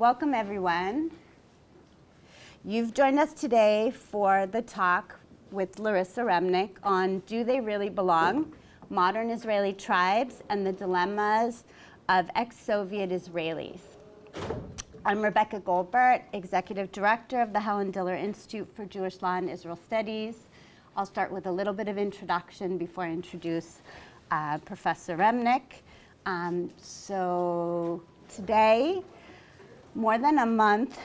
Welcome, everyone. You've joined us today for the talk with Larissa Remennick on Do They Really Belong? Modern Israeli Tribes and the Dilemmas of Ex-Soviet Israelis. I'm Rebecca Golbert, Executive Director of the Helen Diller Institute for Jewish Law and Israel Studies. I'll start with a little bit of introduction before I introduce Professor Remennick. So today, more than a month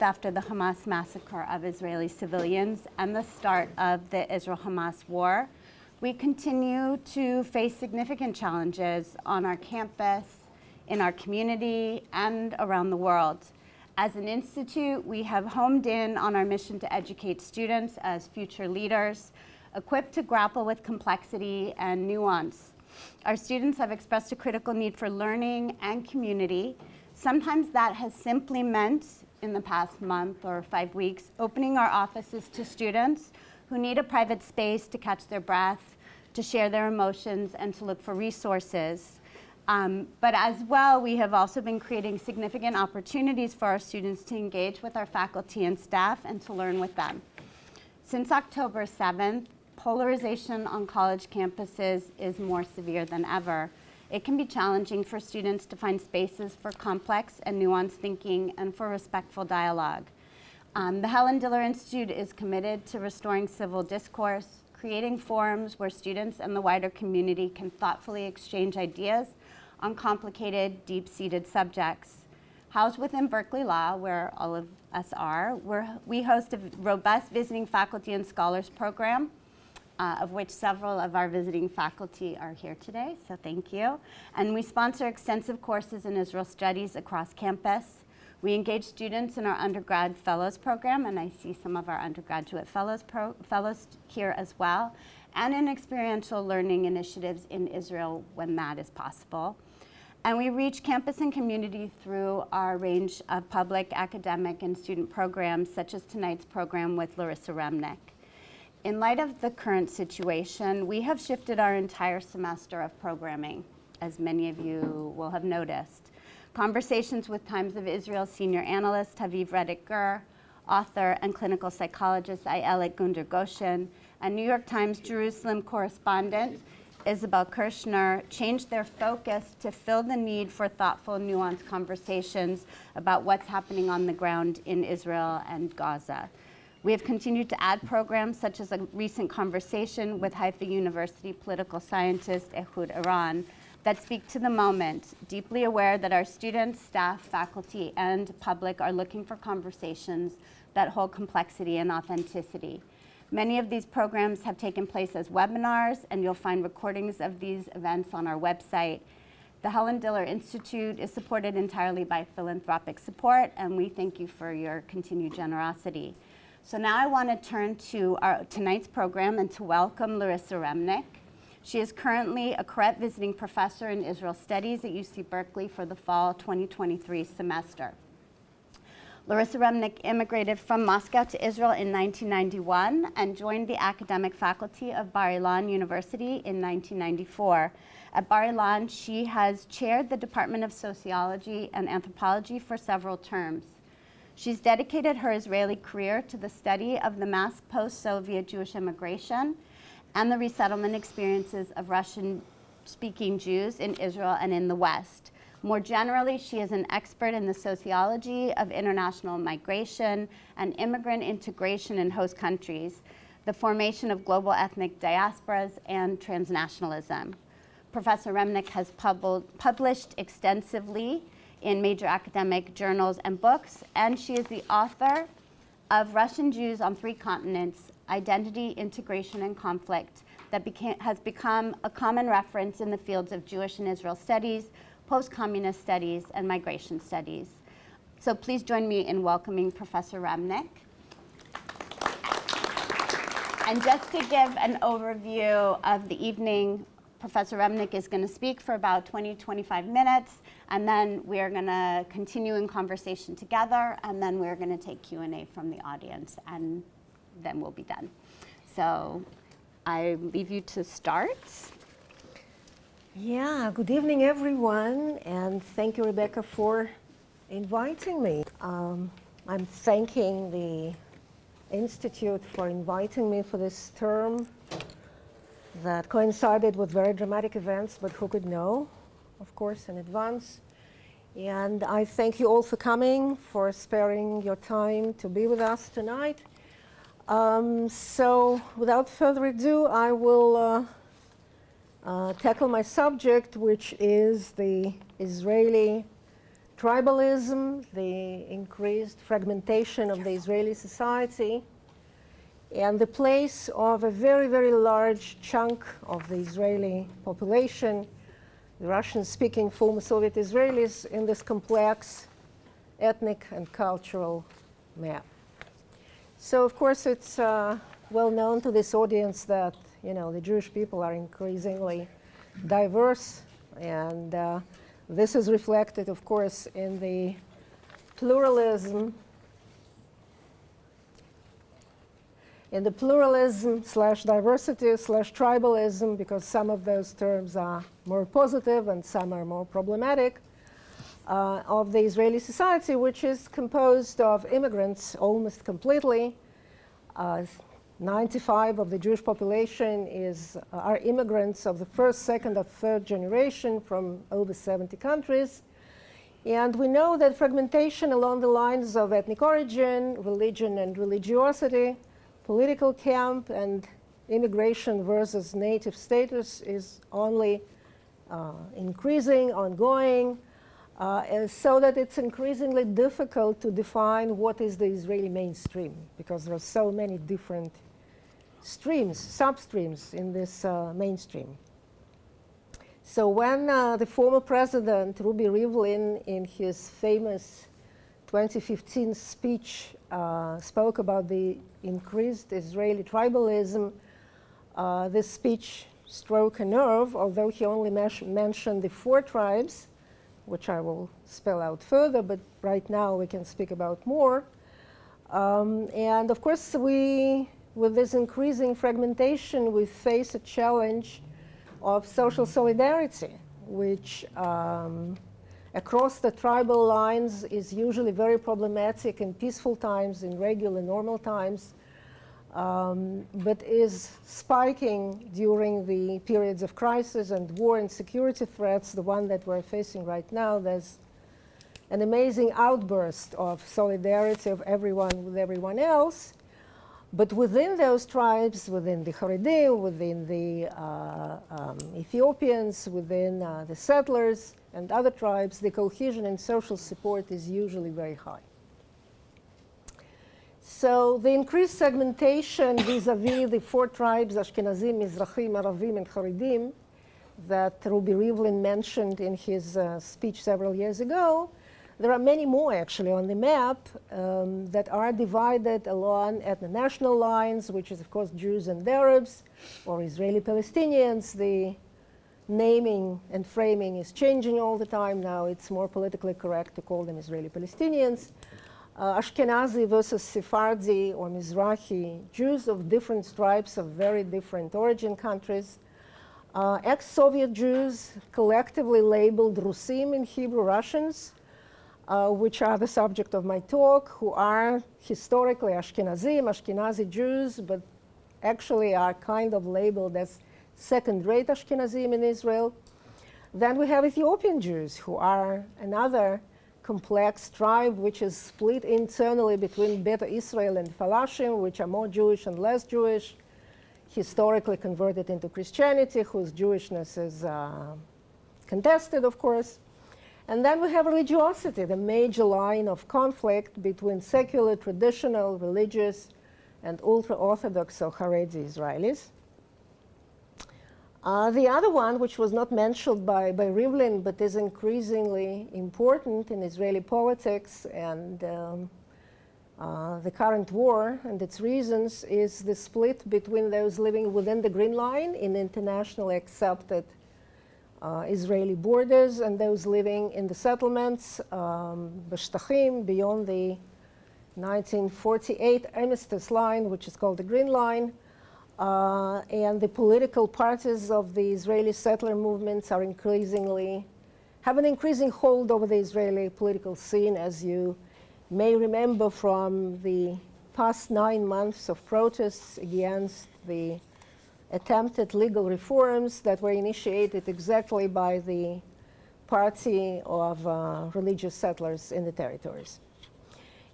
after the Hamas massacre of Israeli civilians and the start of the Israel-Hamas War, we continue to face significant challenges on our campus, in our community, and around the world. As an institute, we have homed in on our mission to educate students as future leaders, equipped to grapple with complexity and nuance. Our students have expressed a critical need for learning and community. Sometimes that has simply meant, in the past month or 5 weeks, opening our offices to students who need a private space to catch their breath, to share their emotions, and to look for resources. But as well, we have also been creating significant opportunities for our students to engage with our faculty and staff and to learn with them. Since October 7th, polarization on college campuses is more severe than ever. It can be challenging for students to find spaces for complex and nuanced thinking and for respectful dialogue. The Helen Diller Institute is committed to restoring civil discourse, creating forums where students and the wider community can thoughtfully exchange ideas on complicated, deep-seated subjects. Housed within Berkeley Law, where all of us are, we host a robust visiting faculty and scholars program, of which several of our visiting faculty are here today, so thank you. And we sponsor extensive courses in Israel studies across campus. We engage students in our undergrad fellows program, and I see some of our undergraduate fellows here as well, and in experiential learning initiatives in Israel when that is possible. And we reach campus and community through our range of public, academic, and student programs, such as tonight's program with Larissa Remennick. In light of the current situation, we have shifted our entire semester of programming, as many of you will have noticed. Conversations with Times of Israel senior analyst Haviv Reddick-Gur, author and clinical psychologist Ayelet Gunder-Goshen, and New York Times Jerusalem correspondent Isabel Kirshner changed their focus to fill the need for thoughtful, nuanced conversations about what's happening on the ground in Israel and Gaza. We have continued to add programs such as a recent conversation with Haifa University political scientist Ehud Iran that speak to the moment, deeply aware that our students, staff, faculty, and public are looking for conversations that hold complexity and authenticity. Many of these programs have taken place as webinars, and you'll find recordings of these events on our website. The Helen Diller Institute is supported entirely by philanthropic support, and we thank you for your continued generosity. So now I want to turn to tonight's program and to welcome Larissa Remennick. She is currently a Koret visiting professor in Israel Studies at UC Berkeley for the fall 2023 semester. Larissa Remennick immigrated from Moscow to Israel in 1991 and joined the academic faculty of Bar-Ilan University in 1994. At Bar-Ilan, she has chaired the Department of Sociology and Anthropology for several terms. She's dedicated her Israeli career to the study of the mass post-Soviet Jewish immigration and the resettlement experiences of Russian-speaking Jews in Israel and in the West. More generally, she is an expert in the sociology of international migration and immigrant integration in host countries, the formation of global ethnic diasporas, and transnationalism. Professor Remennick has published extensively in major academic journals and books, and she is the author of Russian Jews on Three Continents, Identity, Integration, and Conflict, that has become a common reference in the fields of Jewish and Israel studies, post-communist studies, and migration studies. So please join me in welcoming Professor Remennick. And just to give an overview of the evening, Professor Remennick is going to speak for about 20-25 minutes, and then we're going to continue in conversation together, and then we're going to take Q&A from the audience, and then we'll be done. So I leave you to start. Yeah, good evening, everyone, and thank you, Rebecca, for inviting me. I'm thanking the Institute for inviting me for this term that coincided with very dramatic events, but who could know, of course, in advance. And I thank you all for coming, for sparing your time to be with us tonight. So without further ado, I will tackle my subject, which is the Israeli tribalism, the increased fragmentation of the Israeli society, and the place of a very, very large chunk of the Israeli population, the Russian-speaking former Soviet Israelis, in this complex ethnic and cultural map. So, of course, it's well known to this audience that, the Jewish people are increasingly diverse, and this is reflected, of course, in the pluralism slash diversity slash tribalism, because some of those terms are more positive and some are more problematic, of the Israeli society, which is composed of immigrants almost completely. 95% of the Jewish population are immigrants of the first, second, or third generation from over 70 countries. And we know that fragmentation along the lines of ethnic origin, religion and religiosity, political camp, and immigration versus native status is only increasing, ongoing, so that it's increasingly difficult to define what is the Israeli mainstream, because there are so many different streams, substreams in this mainstream. So when the former president, Ruby Rivlin, in his famous 2015 speech spoke about the increased Israeli tribalism, this speech struck a nerve, although he only mentioned the 4 tribes, which I will spell out further, but right now we can speak about more. And of course, with this increasing fragmentation, we face a challenge of social solidarity, which across the tribal lines is usually very problematic in peaceful times, in regular, normal times, but is spiking during the periods of crisis and war and security threats, the one that we're facing right now. There's an amazing outburst of solidarity of everyone with everyone else. But within those tribes, within the Haredim, within the Ethiopians, within the settlers and other tribes, the cohesion and social support is usually very high. So the increased segmentation vis-a-vis the 4 tribes, Ashkenazim, Mizrahim, Aravim, and Haredim, that Ruby Rivlin mentioned in his speech several years ago, there are many more actually on the map that are divided along ethno-national lines, which is of course Jews and Arabs, or Israeli Palestinians. The naming and framing is changing all the time now. It's more politically correct to call them Israeli Palestinians. Ashkenazi versus Sephardi or Mizrahi Jews of different stripes of very different origin countries. Ex-Soviet Jews, collectively labeled Rusim in Hebrew, Russians, which are the subject of my talk, who are historically Ashkenazi Jews, but actually are kind of labeled as second-rate Ashkenazim in Israel. Then we have Ethiopian Jews, who are another complex tribe, which is split internally between Beta Israel and Falashim, which are more Jewish and less Jewish, historically converted into Christianity, whose Jewishness is contested, of course. And then we have religiosity, the major line of conflict between secular, traditional, religious, and ultra-Orthodox or Haredi Israelis. The other one, which was not mentioned by Rivlin, but is increasingly important in Israeli politics and the current war and its reasons, is the split between those living within the Green Line in internationally accepted Israeli borders and those living in the settlements, B'Shtachim, beyond the 1948 Armistice line, which is called the Green Line. And the political parties of the Israeli settler movements are increasingly have an increasing hold over the Israeli political scene, as you may remember from the past 9 months of protests against the attempted legal reforms that were initiated exactly by the party of religious settlers in the territories.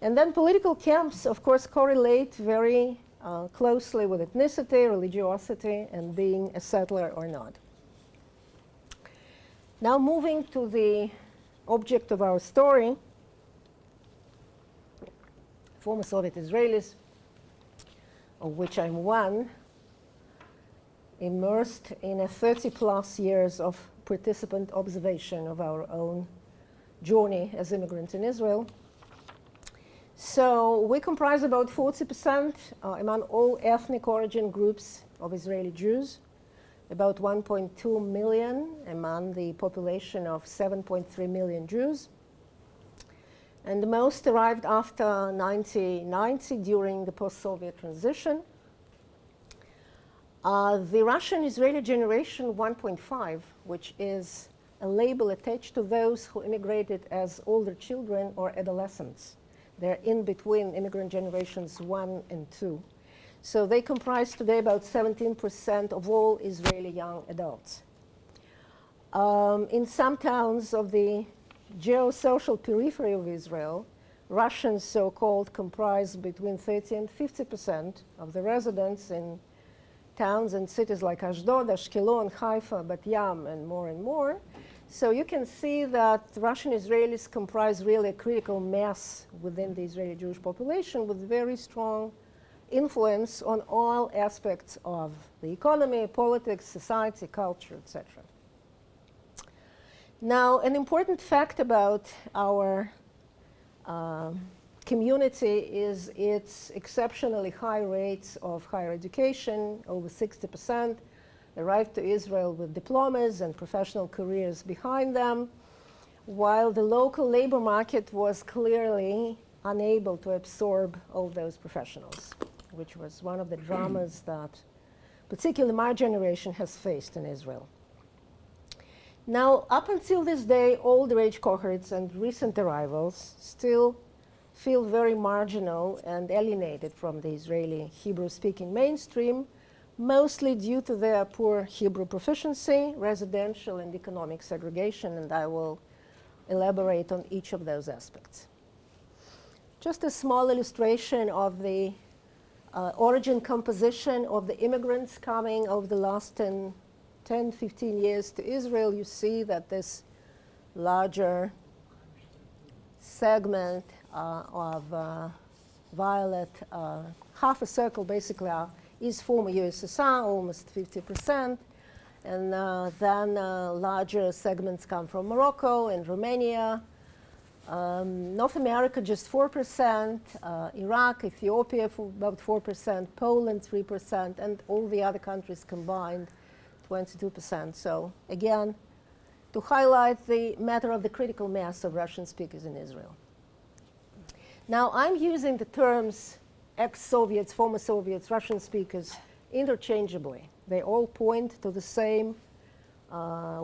And then political camps, of course, correlate very closely with ethnicity, religiosity, and being a settler or not. Now moving to the object of our story, former Soviet Israelis, of which I'm one, immersed in a 30-plus years of participant observation of our own journey as immigrants in Israel. So we comprise about 40% among all ethnic origin groups of Israeli Jews, about 1.2 million among the population of 7.3 million Jews. And the most arrived after 1990 during the post-Soviet transition. The Russian-Israeli generation 1.5, which is a label attached to those who immigrated as older children or adolescents. They're in between immigrant generations 1 and 2. So they comprise today about 17% of all Israeli young adults. In some towns of the geosocial periphery of Israel, Russians, so-called, comprise between 30 and 50% of the residents in towns and cities like Ashdod, Ashkelon, Haifa, Bat Yam, and more. So you can see that Russian Israelis comprise really a critical mass within the Israeli Jewish population with very strong influence on all aspects of the economy, politics, society, culture, etc. Now, an important fact about our community is its exceptionally high rates of higher education. Over 60% arrived to Israel with diplomas and professional careers behind them, while the local labor market was clearly unable to absorb all those professionals, which was one of the dramas that particularly my generation has faced in Israel. Now, up until this day, older age cohorts and recent arrivals still feel very marginal and alienated from the Israeli Hebrew-speaking mainstream, mostly due to their poor Hebrew proficiency, residential and economic segregation, and I will elaborate on each of those aspects. Just a small illustration of the origin composition of the immigrants coming over the last 10, 15 years to Israel. You see that this larger segment of violet, half a circle basically is former USSR, almost 50%. And then larger segments come from Morocco and Romania. North America, just 4%, Iraq, Ethiopia, for about 4%, Poland, 3%, and all the other countries combined, 22%. So again, to highlight the matter of the critical mass of Russian speakers in Israel. Now, I'm using the terms ex-Soviets, former Soviets, Russian speakers interchangeably. They all point to the same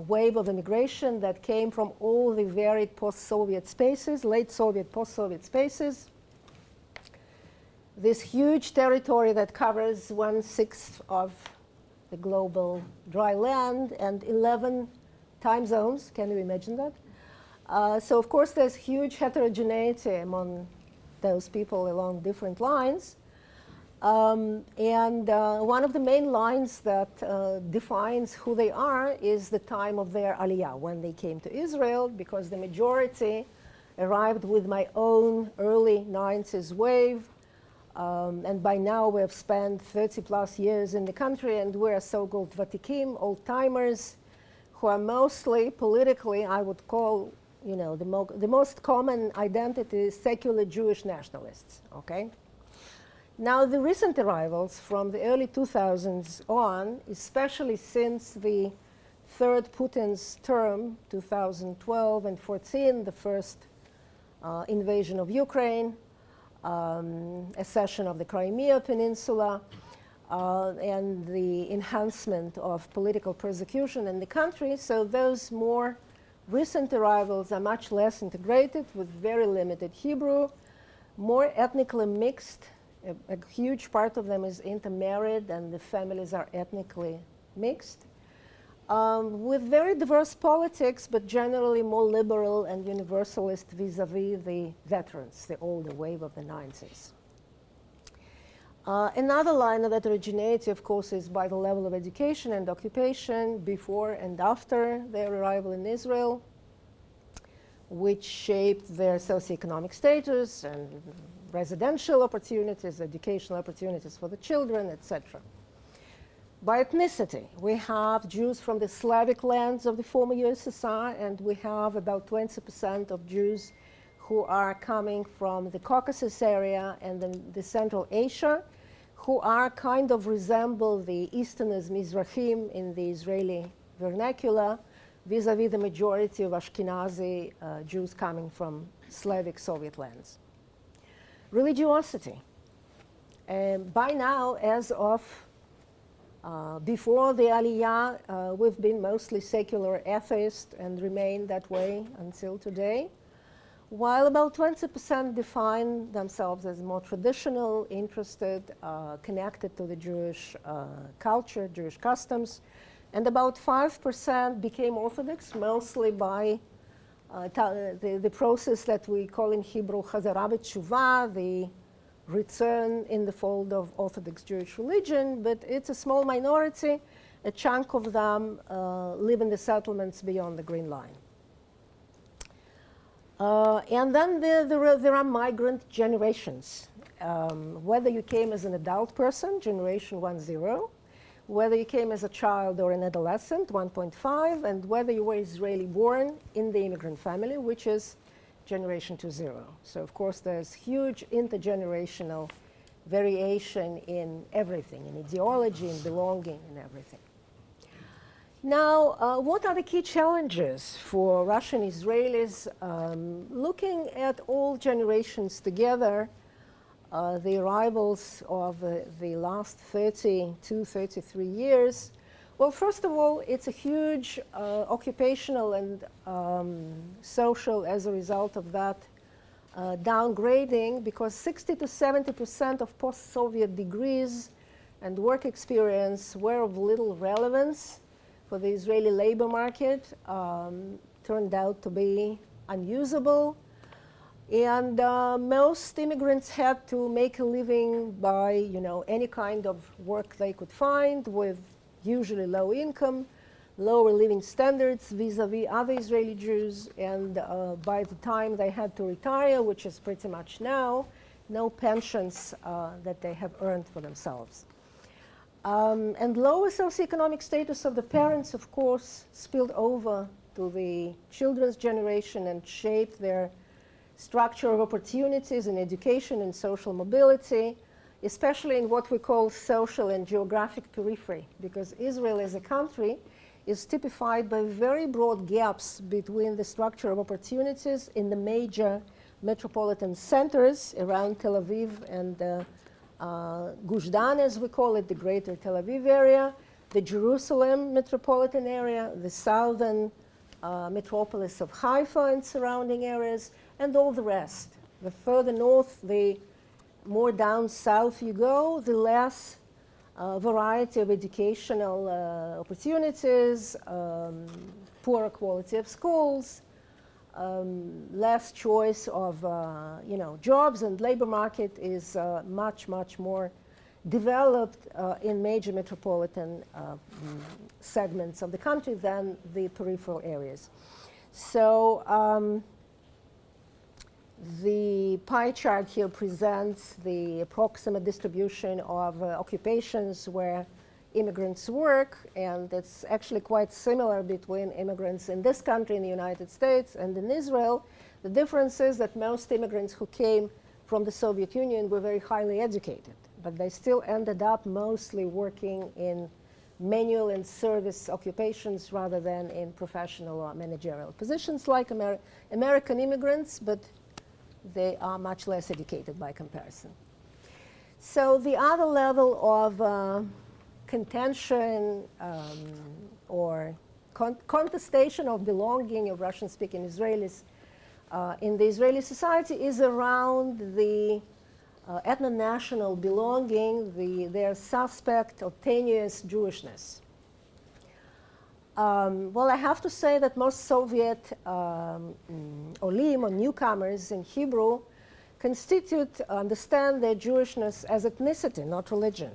wave of immigration that came from all the varied post-Soviet spaces, late Soviet, post-Soviet spaces. This huge territory that covers 1/6 of the global dry land and 11 time zones. Can you imagine that? So of course there's huge heterogeneity among those people along different lines. And one of the main lines that defines who they are is the time of their Aliyah, when they came to Israel, because the majority arrived with my own early 90s wave. And by now we have spent 30 plus years in the country, and we're so-called Vatikim, old-timers, who are mostly politically, I would call, the most common identity is secular Jewish nationalists, okay? Now, the recent arrivals from the early 2000s on, especially since the third Putin's term, 2012 and 14, the first invasion of Ukraine, accession of the Crimea Peninsula, and the enhancement of political persecution in the country. So those more Recent arrivals are much less integrated with very limited Hebrew, more ethnically mixed. A huge part of them is intermarried, and the families are ethnically mixed. With very diverse politics, but generally more liberal and universalist vis-a-vis the veterans, the older wave of the 90s. Another line of heterogeneity, of course, is by the level of education and occupation before and after their arrival in Israel, which shaped their socioeconomic status and residential opportunities, educational opportunities for the children, etc. By ethnicity, we have Jews from the Slavic lands of the former USSR, and we have about 20% of Jews who are coming from the Caucasus area and the Central Asia, who are kind of resemble the Easterners, Mizrahim, in the Israeli vernacular, vis-a-vis the majority of Ashkenazi Jews coming from Slavic Soviet lands. Religiosity. By now, as of before the Aliyah, we've been mostly secular atheists and remain that way until today, while about 20% define themselves as more traditional, interested, connected to the Jewish culture, Jewish customs, and about 5% became Orthodox, mostly by the process that we call in Hebrew Chazara b'tshuva, the return in the fold of Orthodox Jewish religion, but it's a small minority. A chunk of them live in the settlements beyond the Green Line. And then there are migrant generations. Whether you came as an adult person, generation 1.0, whether you came as a child or an adolescent, 1.5, and whether you were Israeli born in the immigrant family, which is generation 2.0. So of course there's huge intergenerational variation in everything, in ideology, in belonging, in everything. Now, what are the key challenges for Russian Israelis? Looking at all generations together, the arrivals of the last 32, 33 years, well, first of all, it's a huge occupational and social, as a result of that, downgrading, because 60 to 70% of post-Soviet degrees and work experience were of little relevance for the Israeli labor market, turned out to be unusable. And most immigrants had to make a living by, any kind of work they could find, with usually low income, lower living standards vis-a-vis other Israeli Jews, and by the time they had to retire, which is pretty much now, no pensions that they have earned for themselves. And lower socioeconomic status of the parents, of course, spilled over to the children's generation and shaped their structure of opportunities in education and social mobility, especially in what we call social and geographic periphery, because Israel as a country is typified by very broad gaps between the structure of opportunities in the major metropolitan centers around Tel Aviv and Gush Dan, as we call it, the greater Tel Aviv area, the Jerusalem metropolitan area, the southern metropolis of Haifa and surrounding areas, and all the rest. The further north, the more down south you go, the less variety of educational opportunities, poorer quality of schools, less choice of jobs, and labor market is much, much more developed in major metropolitan segments of the country than the peripheral areas. So the pie chart here presents the approximate distribution of occupations where immigrants work, and it's actually quite similar between immigrants in this country, in the United States, and in Israel. The difference is that most immigrants who came from the Soviet Union were very highly educated, but they still ended up mostly working in manual and service occupations rather than in professional or managerial positions like American immigrants, but they are much less educated by comparison. So the other level of contention or contestation of belonging of Russian-speaking Israelis in the Israeli society is around the ethno-national belonging, their suspect or tenuous Jewishness. Well, I have to say that most Soviet olim or newcomers in Hebrew understand their Jewishness as ethnicity, not religion.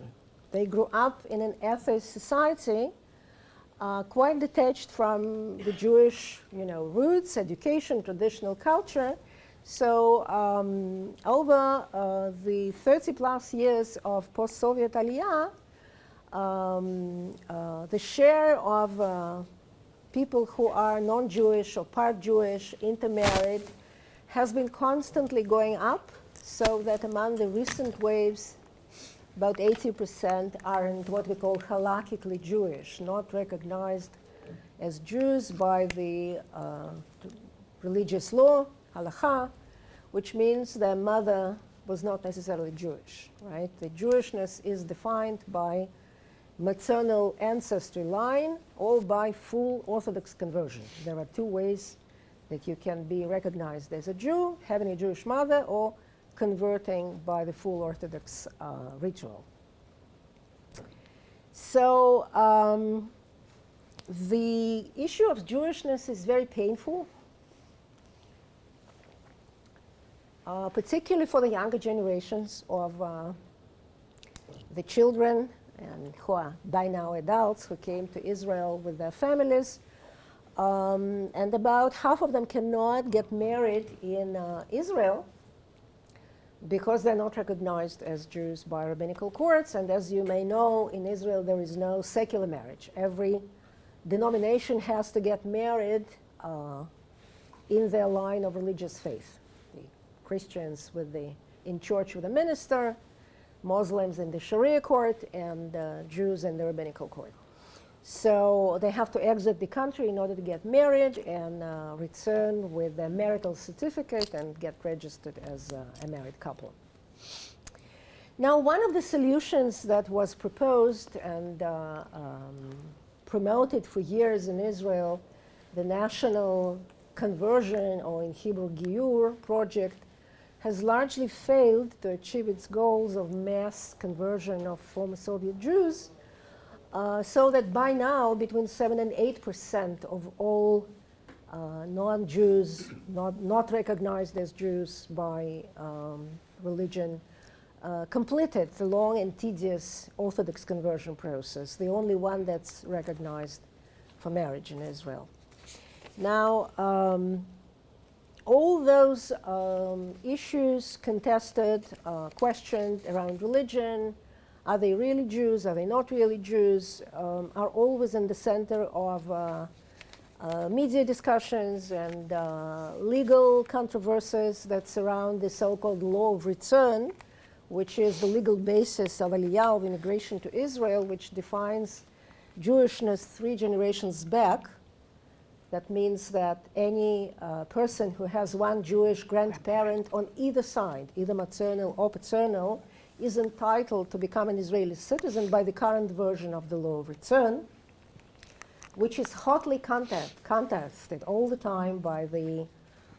They grew up in an atheist society, quite detached from the Jewish, roots, education, traditional culture. So over the 30-plus years of post-Soviet Aliyah, the share of people who are non-Jewish or part Jewish, intermarried, has been constantly going up, so that among the recent waves, about 80% aren't what we call halakhically Jewish, not recognized as Jews by the religious law, halakha, which means their mother was not necessarily Jewish, right? The Jewishness is defined by maternal ancestry line or by full Orthodox conversion. There are two ways that you can be recognized as a Jew, having a Jewish mother, or converting by the full Orthodox ritual. So the issue of Jewishness is very painful, particularly for the younger generations of the children and who are by now adults who came to Israel with their families. And about half of them cannot get married in Israel because they're not recognized as Jews by rabbinical courts. And as you may know, in Israel there is no secular marriage. Every denomination has to get married in their line of religious faith. The Christians in church with a minister, Muslims in the Sharia court, and Jews in the rabbinical court. So they have to exit the country in order to get married and return with their marital certificate and get registered as a married couple. Now, one of the solutions that was proposed and promoted for years in Israel, the National Conversion, or in Hebrew, Giur project, has largely failed to achieve its goals of mass conversion of former Soviet Jews. So that by now, between 7 and 8% of all non-Jews, not recognized as Jews by religion, completed the long and tedious Orthodox conversion process, the only one that's recognized for marriage in Israel. Now, all those issues contested, questioned around religion, are they really Jews? Are they not really Jews? Are always in the center of media discussions and legal controversies that surround the so-called law of return, which is the legal basis of Aliyah, of immigration to Israel, which defines Jewishness 3 generations back. That means that any person who has one Jewish grandparent on either side, either maternal or paternal, is entitled to become an Israeli citizen by the current version of the law of return, which is hotly contested all the time by the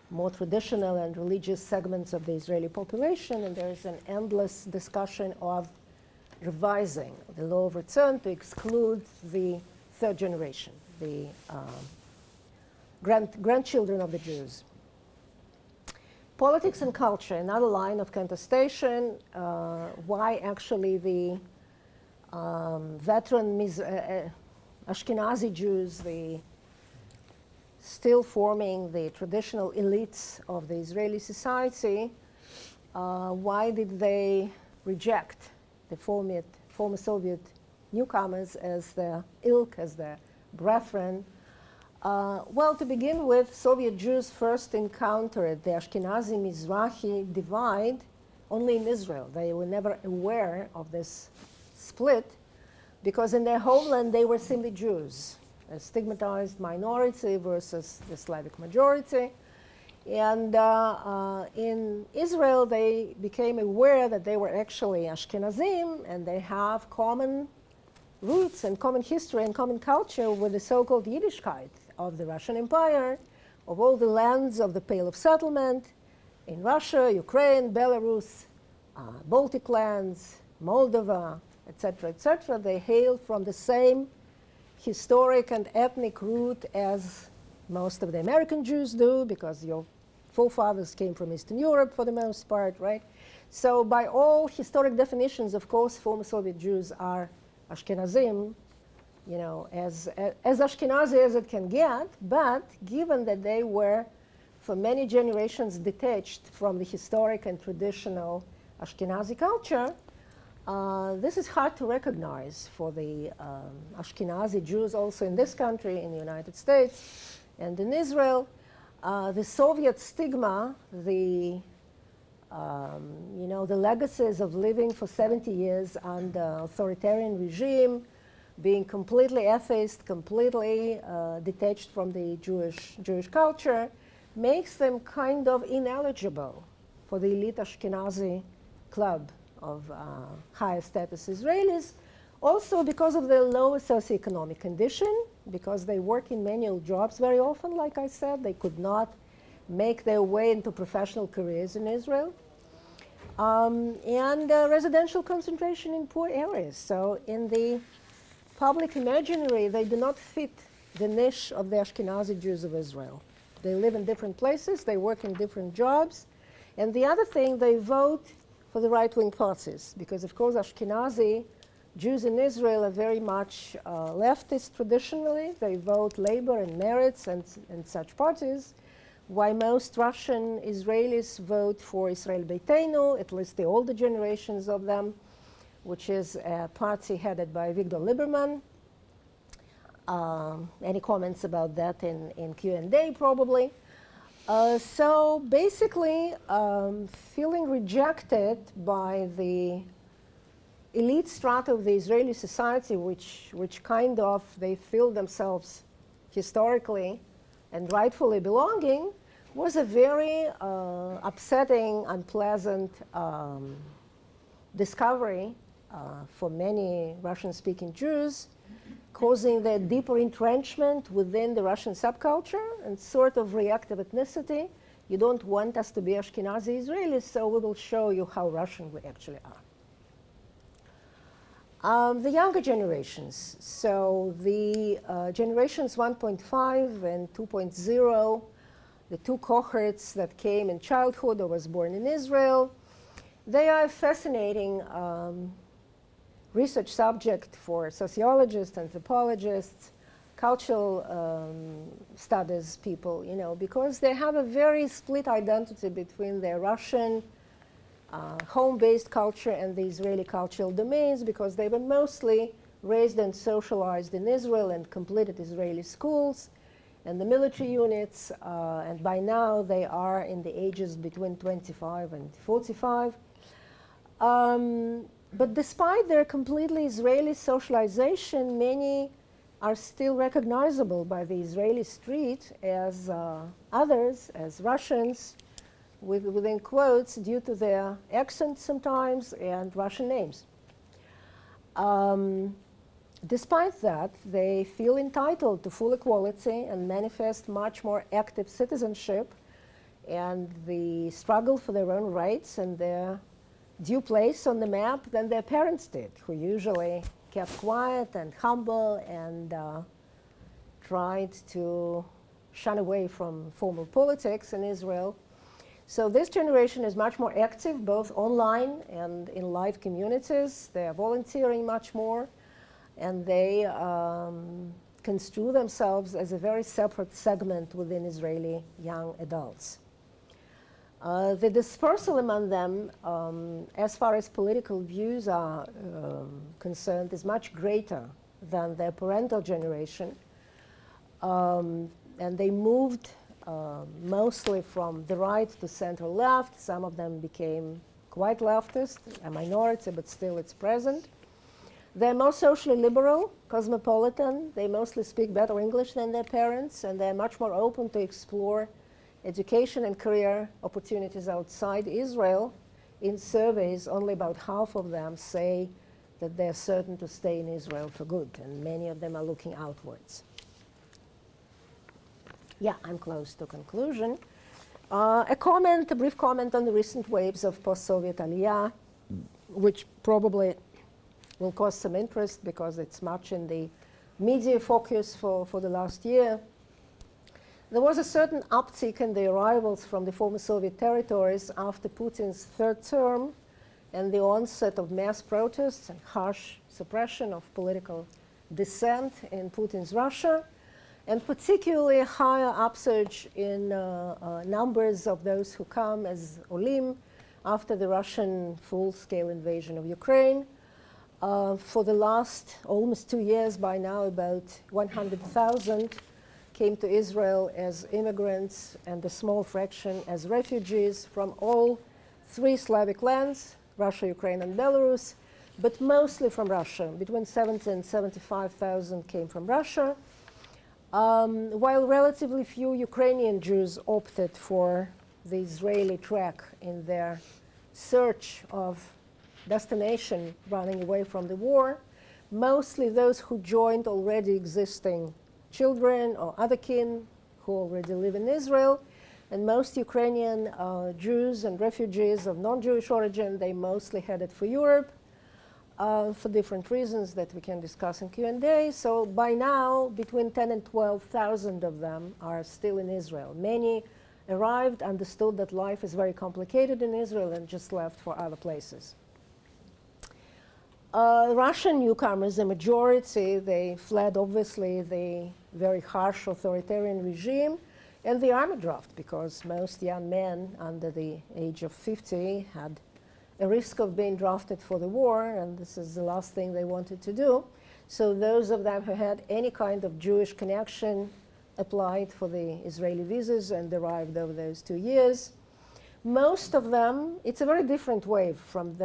more traditional and religious segments of the Israeli population, and there is an endless discussion of revising the law of return to exclude the third generation, the grandchildren of the Jews. Politics and culture, another line of contestation, why actually the veteran Ashkenazi Jews, the still forming the traditional elites of the Israeli society, why did they reject the former Soviet newcomers as their ilk, as their brethren? Well, to begin with, Soviet Jews first encountered the Ashkenazi Mizrahi divide only in Israel. They were never aware of this split because in their homeland they were simply Jews, a stigmatized minority versus the Slavic majority. And in Israel they became aware that they were actually Ashkenazim and they have common roots and common history and common culture with the so-called Yiddishkeit of the Russian Empire, of all the lands of the Pale of Settlement in Russia, Ukraine, Belarus, Baltic lands, Moldova, etc., etc. They hail from the same historic and ethnic root as most of the American Jews do, because your forefathers came from Eastern Europe for the most part, right? So by all historic definitions, of course, former Soviet Jews are Ashkenazim, you know, as Ashkenazi as it can get, but given that they were for many generations detached from the historic and traditional Ashkenazi culture, this is hard to recognize for the Ashkenazi Jews also in this country, in the United States, and in Israel. The Soviet stigma, the legacies of living for 70 years under authoritarian regime, being completely atheist, completely detached from the Jewish culture, makes them kind of ineligible for the elite Ashkenazi club of higher status Israelis, also because of their lower socioeconomic condition, because they work in manual jobs very often, like I said. They could not make their way into professional careers in Israel. And residential concentration in poor areas. So in the public imaginary, they do not fit the niche of the Ashkenazi Jews of Israel. They live in different places, they work in different jobs. And the other thing, they vote for the right-wing parties, because of course Ashkenazi Jews in Israel are very much leftist traditionally. They vote Labor and Meretz and such parties, while most Russian Israelis vote for Israel Beitenu, at least the older generations of them, which is a party headed by Victor Lieberman. Any comments about that in Q&A probably? So basically, feeling rejected by the elite strata of the Israeli society, which kind of they feel themselves historically and rightfully belonging, was a very upsetting, unpleasant discovery for many Russian-speaking Jews, causing their deeper entrenchment within the Russian subculture and sort of reactive ethnicity. You don't want us to be Ashkenazi Israelis, so we will show you how Russian we actually are. The younger generations, so the generations 1.5 and 2.0, the two cohorts that came in childhood or was born in Israel, they are a fascinating research subject for sociologists, anthropologists, cultural studies people, you know, because they have a very split identity between their Russian home-based culture and the Israeli cultural domains, because they were mostly raised and socialized in Israel and completed Israeli schools and the military units, and by now they are in the ages between 25 and 45. But despite their completely Israeli socialization, many are still recognizable by the Israeli street as others, as Russians, within quotes, due to their accent sometimes and Russian names. Despite that, they feel entitled to full equality and manifest much more active citizenship and the struggle for their own rights and their due place on the map than their parents did, who usually kept quiet and humble and tried to shun away from formal politics in Israel. So this generation is much more active, both online and in live communities. They are volunteering much more, and they construe themselves as a very separate segment within Israeli young adults. The dispersal among them, as far as political views are concerned, is much greater than their parental generation. And they moved mostly from the right to center left. Some of them became quite leftist, a minority, but still it's present. They're more socially liberal, cosmopolitan. They mostly speak better English than their parents, and they're much more open to explore education and career opportunities outside Israel. In surveys, only about half of them say that they're certain to stay in Israel for good, and many of them are looking outwards. Yeah, I'm close to conclusion. A brief comment on the recent waves of post-Soviet Aliyah, which probably will cause some interest because it's much in the media focus for the last year. There was a certain uptick in the arrivals from the former Soviet territories after Putin's third term and the onset of mass protests and harsh suppression of political dissent in Putin's Russia, and particularly a higher upsurge in numbers of those who come as Olim after the Russian full-scale invasion of Ukraine. For the last almost 2 years by now, about 100,000 came to Israel as immigrants and a small fraction as refugees from all 3 Slavic lands, Russia, Ukraine, and Belarus, but mostly from Russia. Between 70 and 75,000 came from Russia, while relatively few Ukrainian Jews opted for the Israeli track in their search of destination running away from the war. Mostly those who joined already existing children or other kin who already live in Israel. And most Ukrainian Jews and refugees of non-Jewish origin, they mostly headed for Europe for different reasons that we can discuss in Q&A. So by now, between 10 and 12,000 of them are still in Israel. Many arrived, understood that life is very complicated in Israel, and just left for other places. Russian newcomers, the majority, they fled obviously the very harsh authoritarian regime and the army draft, because most young men under the age of 50 had a risk of being drafted for the war, and this is the last thing they wanted to do. So those of them who had any kind of Jewish connection applied for the Israeli visas and arrived over those 2 years. Most of them, it's a very different wave from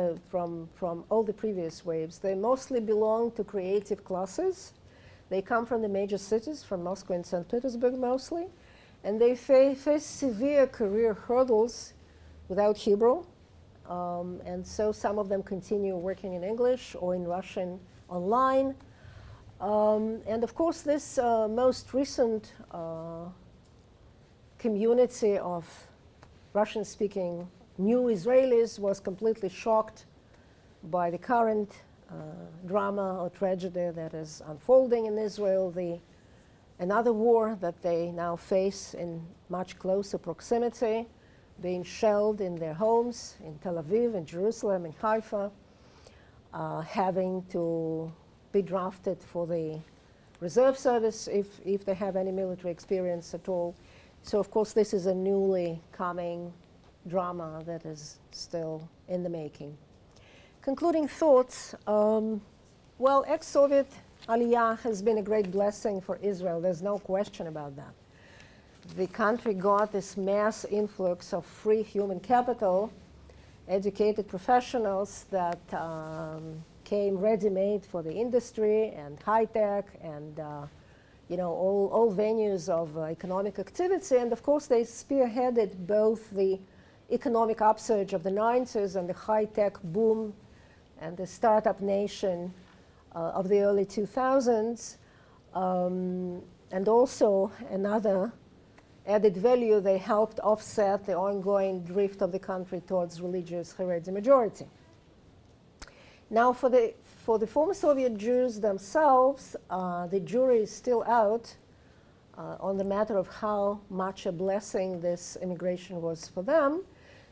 all the previous waves. They mostly belong to creative classes. They come from the major cities, from Moscow and St. Petersburg mostly, and they face severe career hurdles without Hebrew. And so some of them continue working in English or in Russian online. And of course, this most recent community of Russian-speaking new Israelis was completely shocked by the current drama or tragedy that is unfolding in Israel, another war that they now face in much closer proximity, being shelled in their homes in Tel Aviv, in Jerusalem, in Haifa, having to be drafted for the reserve service if they have any military experience at all. So of course this is a newly coming drama that is still in the making. Concluding thoughts, well, ex-Soviet Aliyah has been a great blessing for Israel. There's no question about that. The country got this mass influx of free human capital, educated professionals that came ready-made for the industry and high-tech and all venues of economic activity. And of course, they spearheaded both the economic upsurge of the 90s and the high-tech boom and the startup nation of the early 2000s. And also another added value, they helped offset the ongoing drift of the country towards religious Haredi majority. Now, for the former Soviet Jews themselves, the jury is still out on the matter of how much a blessing this immigration was for them,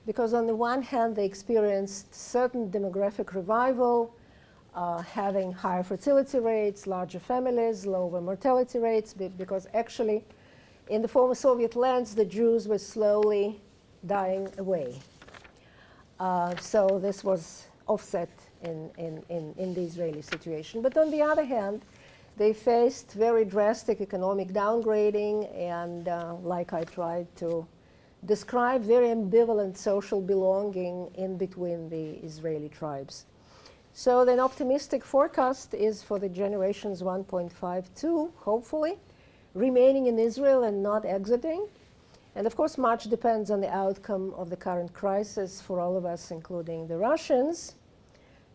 because on the one hand, they experienced certain demographic revival, having higher fertility rates, larger families, lower mortality rates, because actually in the former Soviet lands, the Jews were slowly dying away. So this was offset in the Israeli situation. But on the other hand, they faced very drastic economic downgrading and, like I tried to describe, very ambivalent social belonging in between the Israeli tribes. So an optimistic forecast is for the generations 1.52, hopefully, remaining in Israel and not exiting. And of course, much depends on the outcome of the current crisis for all of us, including the Russians.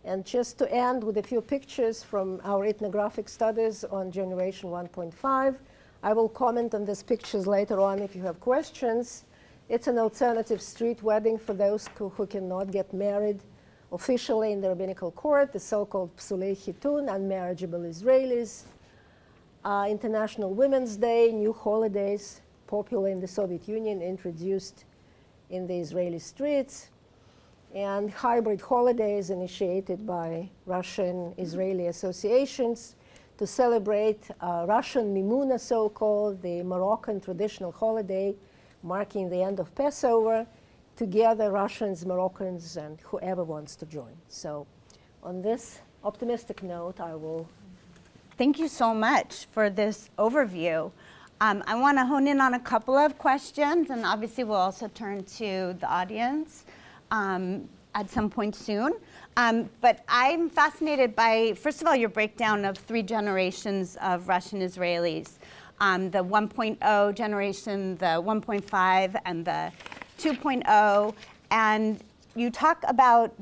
And just to end with a few pictures from our ethnographic studies on generation 1.5, I will comment on these pictures later on if you have questions. It's an alternative street wedding for those who cannot get married officially in the rabbinical court, the so-called psulei chitun, unmarriageable Israelis. International Women's Day, new holidays popular in the Soviet Union, introduced in the Israeli streets, and hybrid holidays initiated by Russian-Israeli associations to celebrate Russian Mimuna, so-called, the Moroccan traditional holiday marking the end of Passover, together Russians, Moroccans, and whoever wants to join. So on this optimistic note, I will... Thank you so much for this overview. I want to hone in on a couple of questions, and obviously we'll also turn to the audience at some point soon. But I'm fascinated by, first of all, your breakdown of 3 generations of Russian Israelis. The 1.0 generation, the 1.5, and the 2.0. And you talk about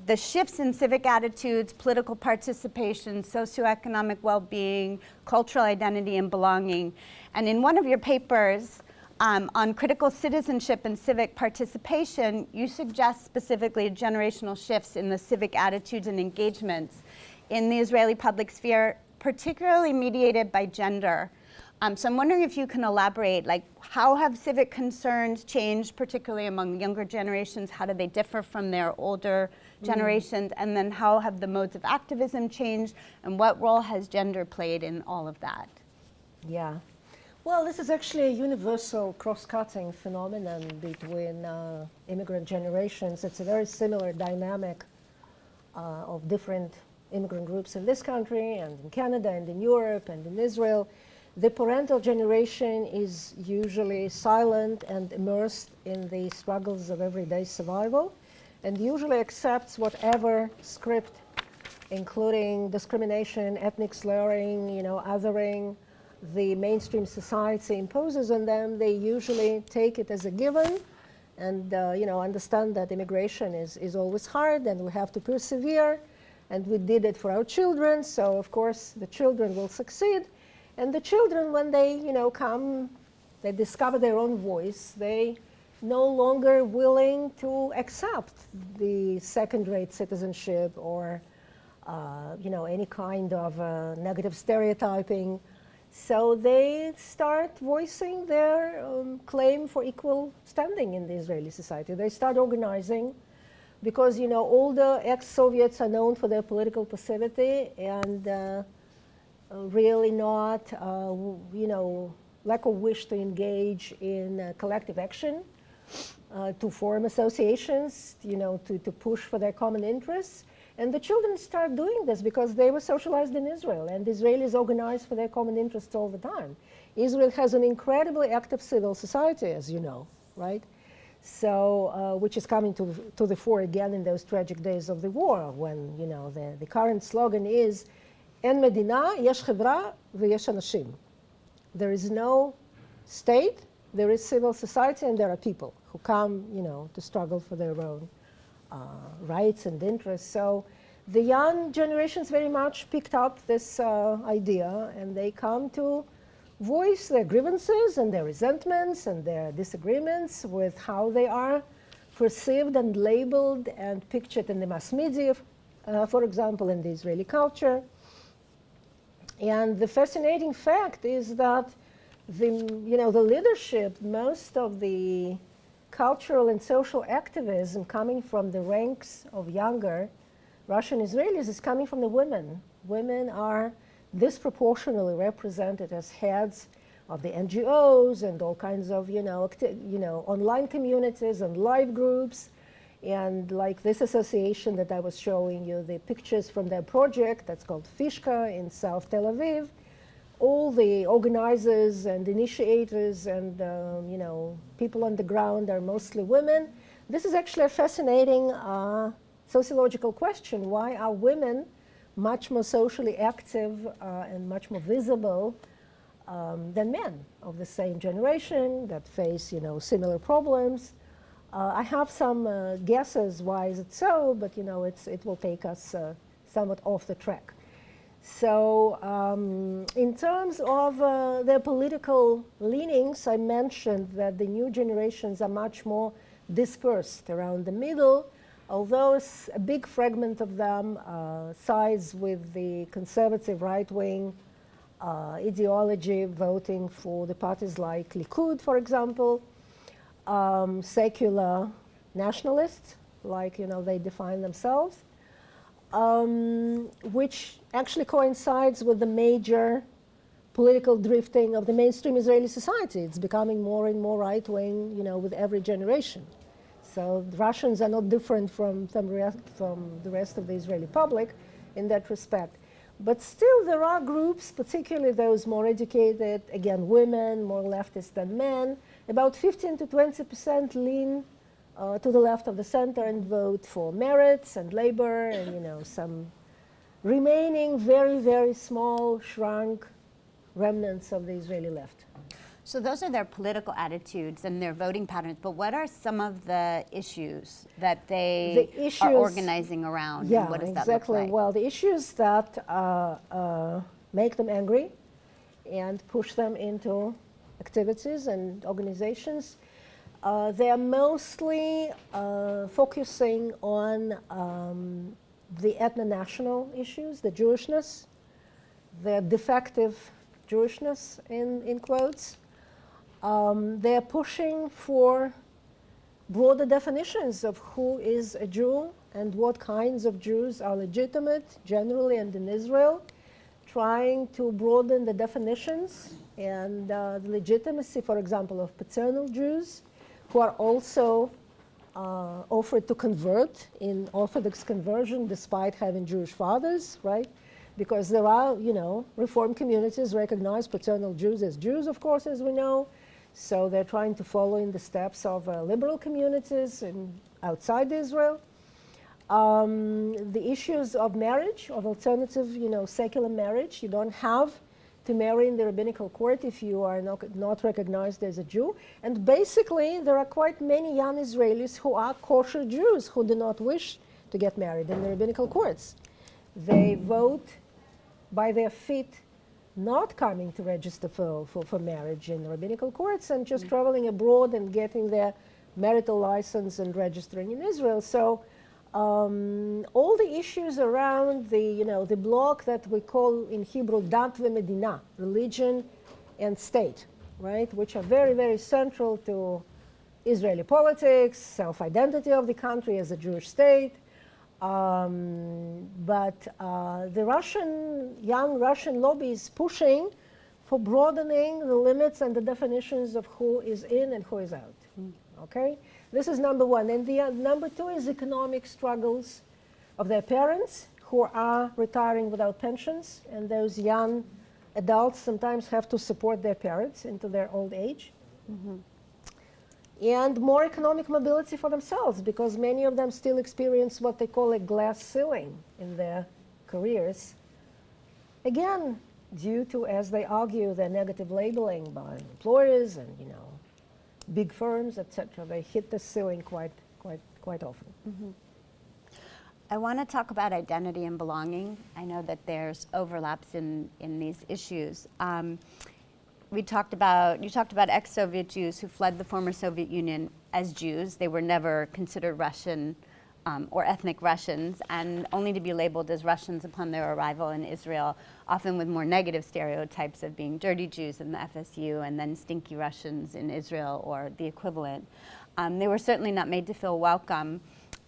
the shifts in civic attitudes, political participation, socio-economic well-being, cultural identity, and belonging. And in one of your papers on critical citizenship and civic participation, you suggest specifically generational shifts in the civic attitudes and engagements in the Israeli public sphere, particularly mediated by gender. So I'm wondering if you can elaborate, like, how have civic concerns changed, particularly among younger generations? How do they differ from their older generations? And then how have the modes of activism changed? And what role has gender played in all of that? Yeah. Well, this is actually a universal cross-cutting phenomenon between immigrant generations. It's a very similar dynamic of different immigrant groups in this country and in Canada and in Europe and in Israel. The parental generation is usually silent and immersed in the struggles of everyday survival, and usually accepts whatever script, including discrimination, ethnic slurring, othering, the mainstream society imposes on them. They usually take it as a given and understand that immigration is always hard and we have to persevere, and we did it for our children, so of course the children will succeed. And the children, when they come, they discover their own voice, they no longer willing to accept the second-rate citizenship or any kind of negative stereotyping. So they start voicing their claim for equal standing in the Israeli society. They start organizing because all the ex-Soviets are known for their political passivity and really not, lack of wish to engage in collective action, to form associations, to push for their common interests. And the children start doing this because they were socialized in Israel, and Israelis organize for their common interests all the time. Israel has an incredibly active civil society, as you know, right? So, which is coming to the fore again in those tragic days of the war, when, the current slogan is, En Medina, yesh chevra v'yesh anashim. There is no state, there is civil society, and there are people who come, to struggle for their own rights and interests. So the young generations very much picked up this idea, and they come to voice their grievances and their resentments and their disagreements with how they are perceived and labeled and pictured in the mass media, for example, in the Israeli culture. And the fascinating fact is that the leadership, most of the cultural and social activism coming from the ranks of younger Russian Israelis is coming from the women. Women are disproportionately represented as heads of the NGOs and all kinds of online communities and live groups. And like this association that I was showing you, the pictures from their project that's called Fishka in South Tel Aviv, all the organizers and initiators and people on the ground are mostly women. This is actually a fascinating sociological question. Why are women much more socially active and much more visible than men of the same generation that face similar problems? I have some guesses why is it so, but you know, it will take us somewhat off the track. So in terms of their political leanings, I mentioned that the new generations are much more dispersed around the middle, although a big fragment of them sides with the conservative right-wing ideology, voting for the parties like Likud, for example, secular nationalists, like, you know, they define themselves, which actually coincides with the major political drifting of the mainstream Israeli society. It's becoming more and more right-wing, you know, with every generation. So the Russians are not different from the rest of the Israeli public in that respect. But still there are groups, particularly those more educated, again, women, more leftist than men, about 15 to 20% lean to the left of the center and vote for Meretz and Labor and, you know, some remaining very, very small, shrunk remnants of the Israeli left. So those are their political attitudes and their voting patterns, but what are some of the issues that they are organizing around? Yeah, and what does exactly. That look like? Well, the issues that make them angry and push them into activities and organizations, they are mostly focusing on the ethno-national issues, the Jewishness, the defective Jewishness in quotes. They're pushing for broader definitions of who is a Jew and what kinds of Jews are legitimate generally and in Israel, trying to broaden the definitions and the legitimacy, for example, of paternal Jews, who are also offered to convert in Orthodox conversion despite having Jewish fathers, right? Because there are, you know, Reform communities recognize paternal Jews as Jews, of course, as we know. So they're trying to follow in the steps of liberal communities outside Israel. The issues of marriage, of alternative, you know, secular marriage. You don't have to marry in the rabbinical court if you are not recognized as a Jew. And basically, there are quite many young Israelis who are kosher Jews who do not wish to get married in the rabbinical courts. They vote by their feet, not coming to register for marriage in the rabbinical courts and just traveling abroad and getting their marital license and registering in Israel. So all the issues around the, you know, the block that we call in Hebrew Dat ve'Medina, religion and state, right, which are very, very central to Israeli politics, self-identity of the country as a Jewish state. But the young Russian lobby is pushing for broadening the limits and the definitions of who is in and who is out. Okay? This is number one. And the number two is economic struggles of their parents who are retiring without pensions. And those young adults sometimes have to support their parents into their old age. And more economic mobility for themselves, because many of them still experience what they call a glass ceiling in their careers. Again, due to, as they argue, their negative labeling by employers and, you know, big firms, etc. They hit the ceiling quite often. I want to talk about identity and belonging. I know that there's overlaps in these issues. You talked about ex-Soviet Jews who fled the former Soviet Union as Jews. They were never considered Russian or ethnic Russians, and only to be labeled as Russians upon their arrival in Israel, often with more negative stereotypes of being dirty Jews in the FSU and then stinky Russians in Israel or the equivalent. They were certainly not made to feel welcome.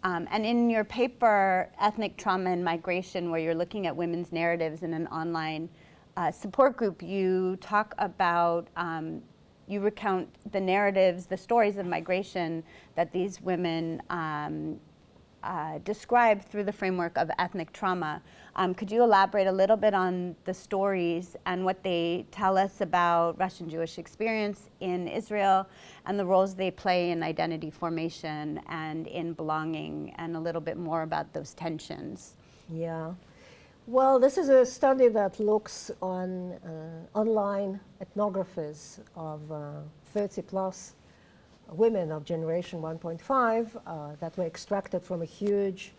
And in your paper, Ethnic Trauma and Migration, where you're looking at women's narratives in an online support group, you talk about, you recount the narratives, the stories of migration that these women describe through the framework of ethnic trauma. Could you elaborate a little bit on the stories and what they tell us about Russian Jewish experience in Israel and the roles they play in identity formation and in belonging, and a little bit more about those tensions? Yeah. Well, this is a study that looks on online ethnographies of 30 plus women of generation 1.5 that were extracted from a huge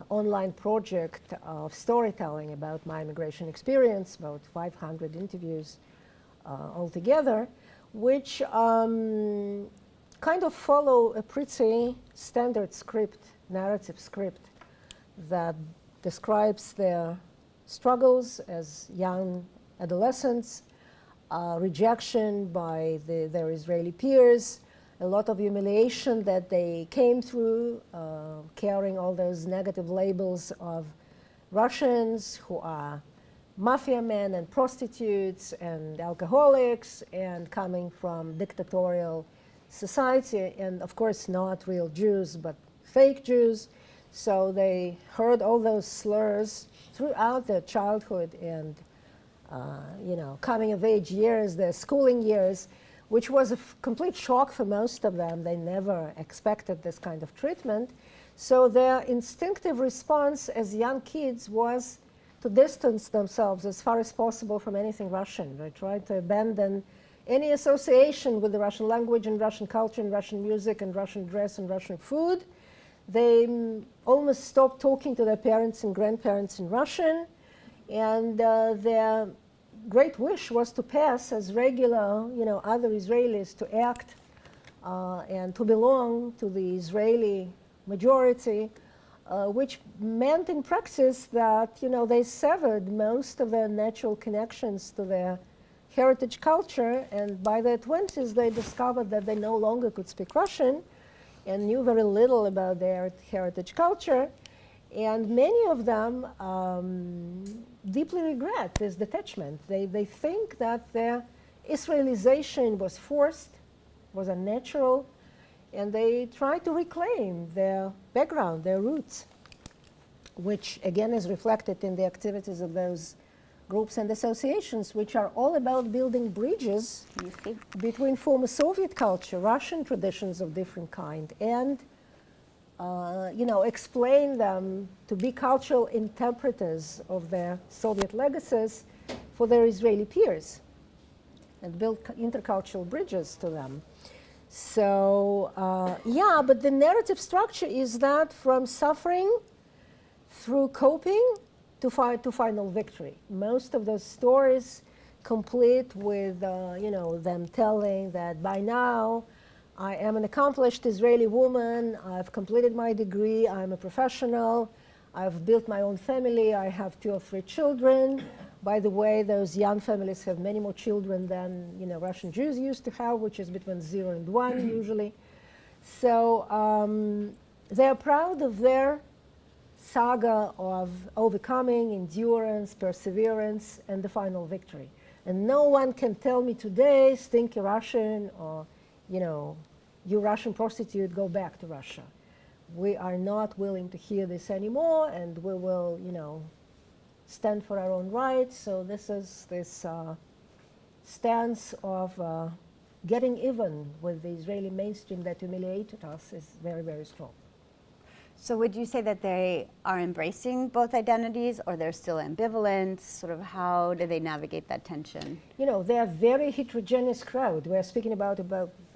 online project of storytelling about my immigration experience, about 500 interviews altogether, which kind of follow a pretty standard script, narrative script, that describes their struggles as young adolescents, rejection by their Israeli peers, a lot of humiliation that they came through, carrying all those negative labels of Russians who are mafia men and prostitutes and alcoholics and coming from dictatorial society, and of course not real Jews but fake Jews. So they heard all those slurs throughout their childhood and coming of age years, their schooling years, which was a complete shock for most of them. They never expected this kind of treatment. So their instinctive response as young kids was to distance themselves as far as possible from anything Russian. They tried to abandon any association with the Russian language and Russian culture and Russian music and Russian dress and Russian food. They almost stopped talking to their parents and grandparents in Russian, and their great wish was to pass as regular, other Israelis, to act and to belong to the Israeli majority, which meant in practice that, they severed most of their natural connections to their heritage culture, and by their 20s they discovered that they no longer could speak Russian and knew very little about their heritage culture. And many of them deeply regret this detachment. They think that their Israelization was forced, was unnatural, and they try to reclaim their background, their roots, which again is reflected in the activities of those groups and associations, which are all about building bridges between former Soviet culture, Russian traditions of different kind, and explain them to be cultural interpreters of their Soviet legacies for their Israeli peers and build intercultural bridges to them. So, but the narrative structure is that from suffering through coping to final victory. Most of those stories complete with, them telling that by now I am an accomplished Israeli woman, I've completed my degree, I'm a professional, I've built my own family, I have 2 or 3 children. By the way, those young families have many more children than, Russian Jews used to have, which is between 0 and 1 usually. So they're proud of their saga of overcoming, endurance, perseverance, and the final victory. And no one can tell me today, stinky Russian, or, you Russian prostitute, go back to Russia. We are not willing to hear this anymore, and we will, stand for our own rights. So this stance of getting even with the Israeli mainstream that humiliated us is very, very strong. So would you say that they are embracing both identities, or they're still ambivalent? Sort of how do they navigate that tension? They're a very heterogeneous crowd. We're speaking about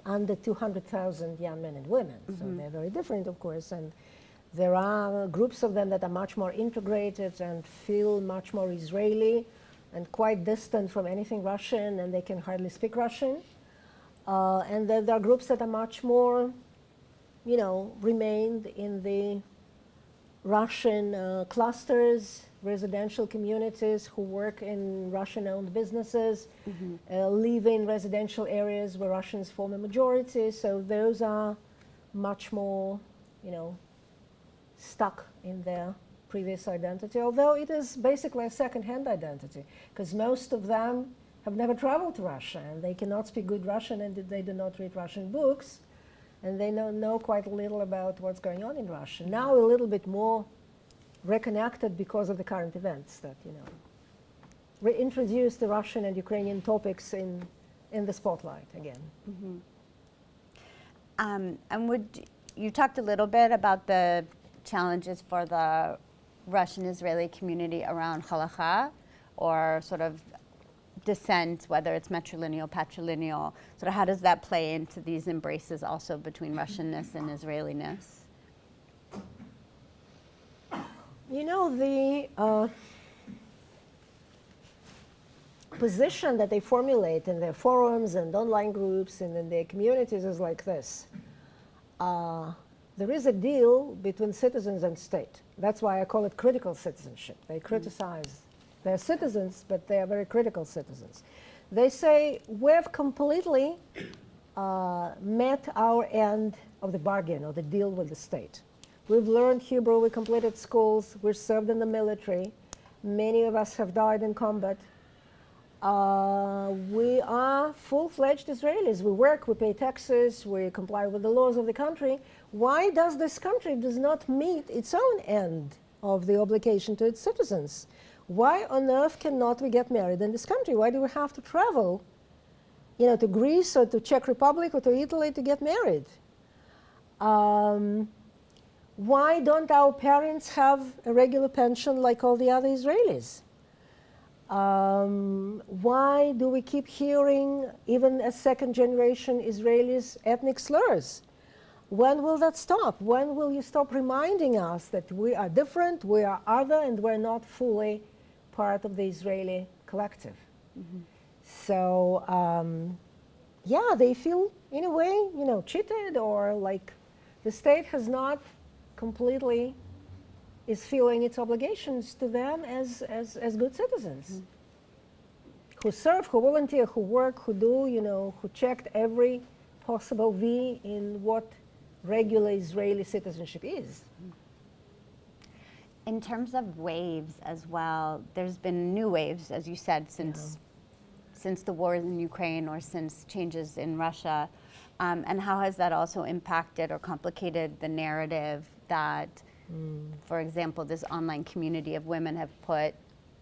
under 200,000 young men and women. Mm-hmm. So they're very different, of course. And there are groups of them that are much more integrated and feel much more Israeli and quite distant from anything Russian, and they can hardly speak Russian. And then there are groups that are much more remained in the Russian clusters, residential communities who work in Russian-owned businesses, live in residential areas where Russians form a majority. So those are much more, stuck in their previous identity, although it is basically a second-hand identity, because most of them have never traveled to Russia, and they cannot speak good Russian, and they do not read Russian books. And they know quite little about what's going on in Russia. Now a little bit more reconnected because of the current events that, reintroduce the Russian and Ukrainian topics in the spotlight again. Mm-hmm. And you talked a little bit about the challenges for the Russian-Israeli community around halakha, or sort of descent, whether it's matrilineal, patrilineal, sort of how does that play into these embraces also between Russianness and Israeliness? You know, the position that they formulate in their forums and online groups and in their communities is like this. There is a deal between citizens and state. That's why I call it critical citizenship. They criticize. They're citizens, but they are very critical citizens. They say, we've completely met our end of the bargain or the deal with the state. We've learned Hebrew, we completed schools, we're served in the military. Many of us have died in combat. We are full-fledged Israelis. We work, we pay taxes, we comply with the laws of the country. Why does this country does not meet its own end of the obligation to its citizens? Why on earth cannot we get married in this country? Why do we have to travel, you know, to Greece or to Czech Republic or to Italy to get married? Why don't our parents have a regular pension like all the other Israelis? Why do we keep hearing, even as second-generation Israelis, ethnic slurs? When will that stop? When will you stop reminding us that we are different, we are other, and we're not fully part of the Israeli collective? Mm-hmm. So, yeah, they feel, in a way, you know, cheated, or like the state has not completely is feeling its obligations to them as good citizens. Mm-hmm. Who serve, who volunteer, who work, who do, you know, who checked every possible V in what regular Israeli citizenship is. In terms of waves as well, there's been new waves, as you said, since the war in Ukraine or since changes in Russia. And how has that also impacted or complicated the narrative that, for example, this online community of women have put,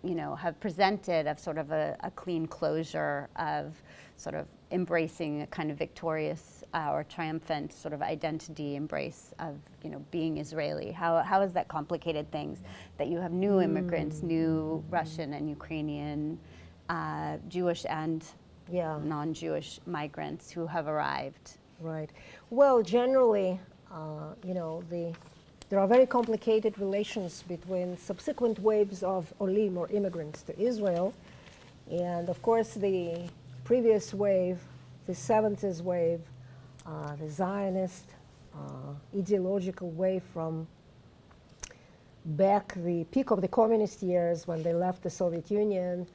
you know, have presented of sort of a clean closure of sort of embracing a kind of victorious or triumphant sort of identity embrace of, you know, being Israeli? How has that complicated things that you have new immigrants, new Russian and Ukrainian, Jewish and non-Jewish migrants who have arrived? Right. Well, generally, you know, there are very complicated relations between subsequent waves of olim, or immigrants, to Israel. And of course, the previous wave, the 70s wave, the Zionist ideological wave from back the peak of the communist years when they left the Soviet Union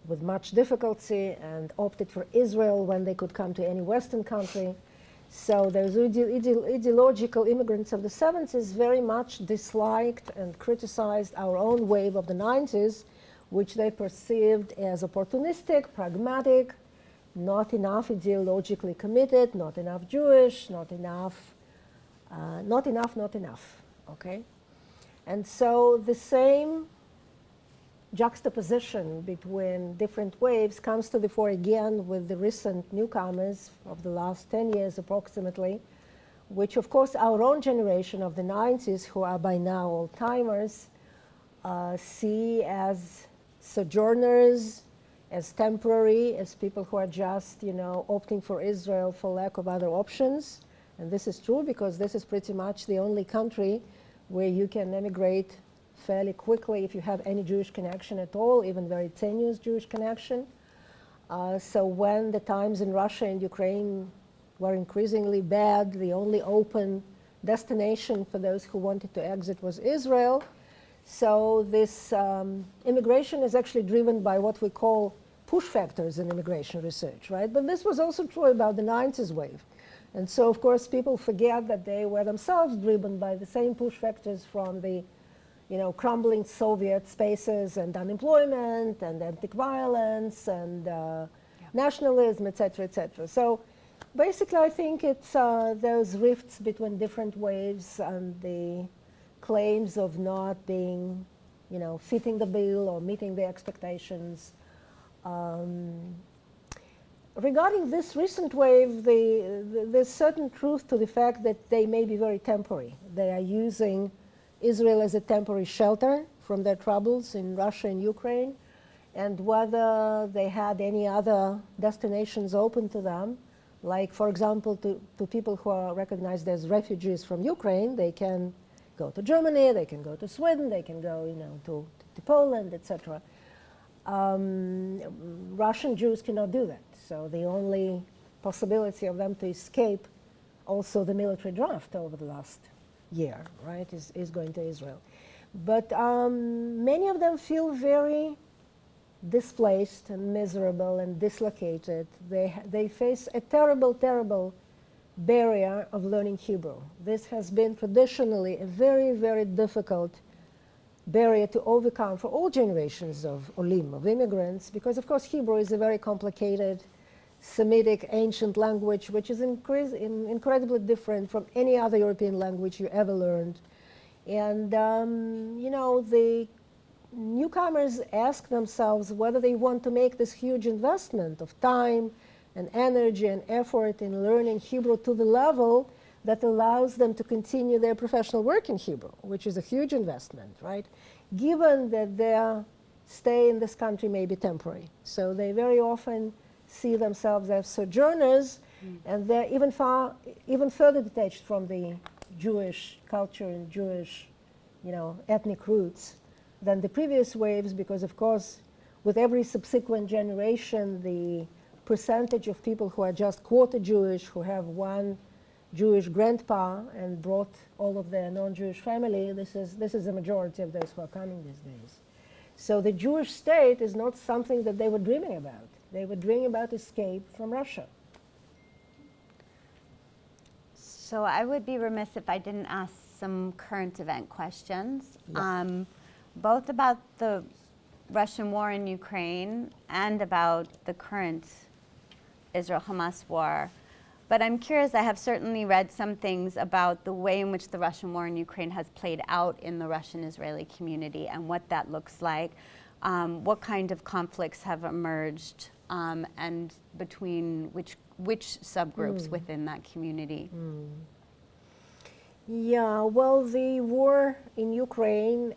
with much difficulty and opted for Israel when they could come to any Western country. So those ideological immigrants of the 70s very much disliked and criticized our own wave of the 90s, which they perceived as opportunistic, pragmatic, not enough ideologically committed, not enough Jewish, not enough, okay? And so the same juxtaposition between different waves comes to the fore again with the recent newcomers of the last 10 years approximately, which of course our own generation of the 90s, who are by now old-timers, see as sojourners, as temporary, as people who are just, you know, opting for Israel for lack of other options. And this is true because this is pretty much the only country where you can emigrate fairly quickly if you have any Jewish connection at all, even very tenuous Jewish connection. So when the times in Russia and Ukraine were increasingly bad, the only open destination for those who wanted to exit was Israel. So this immigration is actually driven by what we call push factors in immigration research, right? But this was also true about the 90s wave. And so, of course, people forget that they were themselves driven by the same push factors from the, you know, crumbling Soviet spaces and unemployment and ethnic violence and nationalism, et cetera, et cetera. So basically, I think it's those rifts between different waves and the claims of not being, you know, fitting the bill or meeting the expectations. Regarding this recent wave, there's certain truth to the fact that they may be very temporary. They are using Israel as a temporary shelter from their troubles in Russia and Ukraine. and whether they had any other destinations open to them. Like, for example, to people who are recognized as refugees from Ukraine, they can go to Germany, they can go to Sweden, they can go, to Poland, etc. Russian Jews cannot do that. So the only possibility of them to escape also the military draft over the last year, right, is going to Israel. But many of them feel very displaced and miserable and dislocated. They face a terrible, terrible barrier of learning Hebrew. This has been traditionally a very, very difficult barrier to overcome for all generations of Olim, of immigrants, because of course Hebrew is a very complicated Semitic ancient language which is incredibly different from any other European language you ever learned. And the newcomers ask themselves whether they want to make this huge investment of time and energy and effort in learning Hebrew to the level that allows them to continue their professional work in Hebrew, which is a huge investment, right? Given that their stay in this country may be temporary. So they very often see themselves as sojourners, and they're even further detached from the Jewish culture and Jewish, ethnic roots than the previous waves, because of course, with every subsequent generation, the percentage of people who are just quarter Jewish, who have one Jewish grandpa and brought all of their non-Jewish family, this is the majority of those who are coming these days. So the Jewish state is not something that they were dreaming about. They were dreaming about escape from Russia. So I would be remiss if I didn't ask some current event questions, both about the Russian war in Ukraine and about the current Israel-Hamas war. But I'm curious, I have certainly read some things about the way in which the Russian war in Ukraine has played out in the Russian-Israeli community and what that looks like, what kind of conflicts have emerged, and between which subgroups within that community. Yeah, well, the war in Ukraine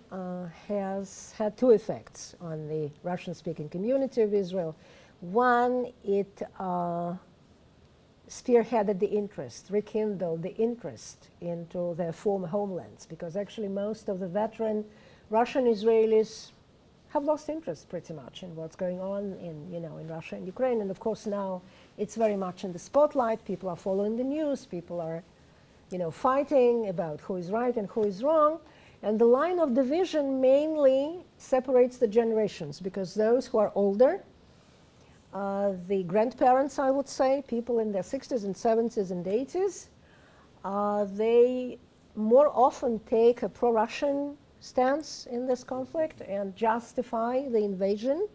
has had two effects on the Russian-speaking community of Israel. One, it spearheaded the interest, rekindled the interest into their former homelands, because actually most of the veteran Russian Israelis have lost interest pretty much in what's going on in Russia and Ukraine. And of course now it's very much in the spotlight. People are following the news. People are, fighting about who is right and who is wrong. And the line of division mainly separates the generations, because those who are older, the grandparents, I would say, people in their 60s and 70s and 80s, they more often take a pro-Russian stance in this conflict and justify the invasion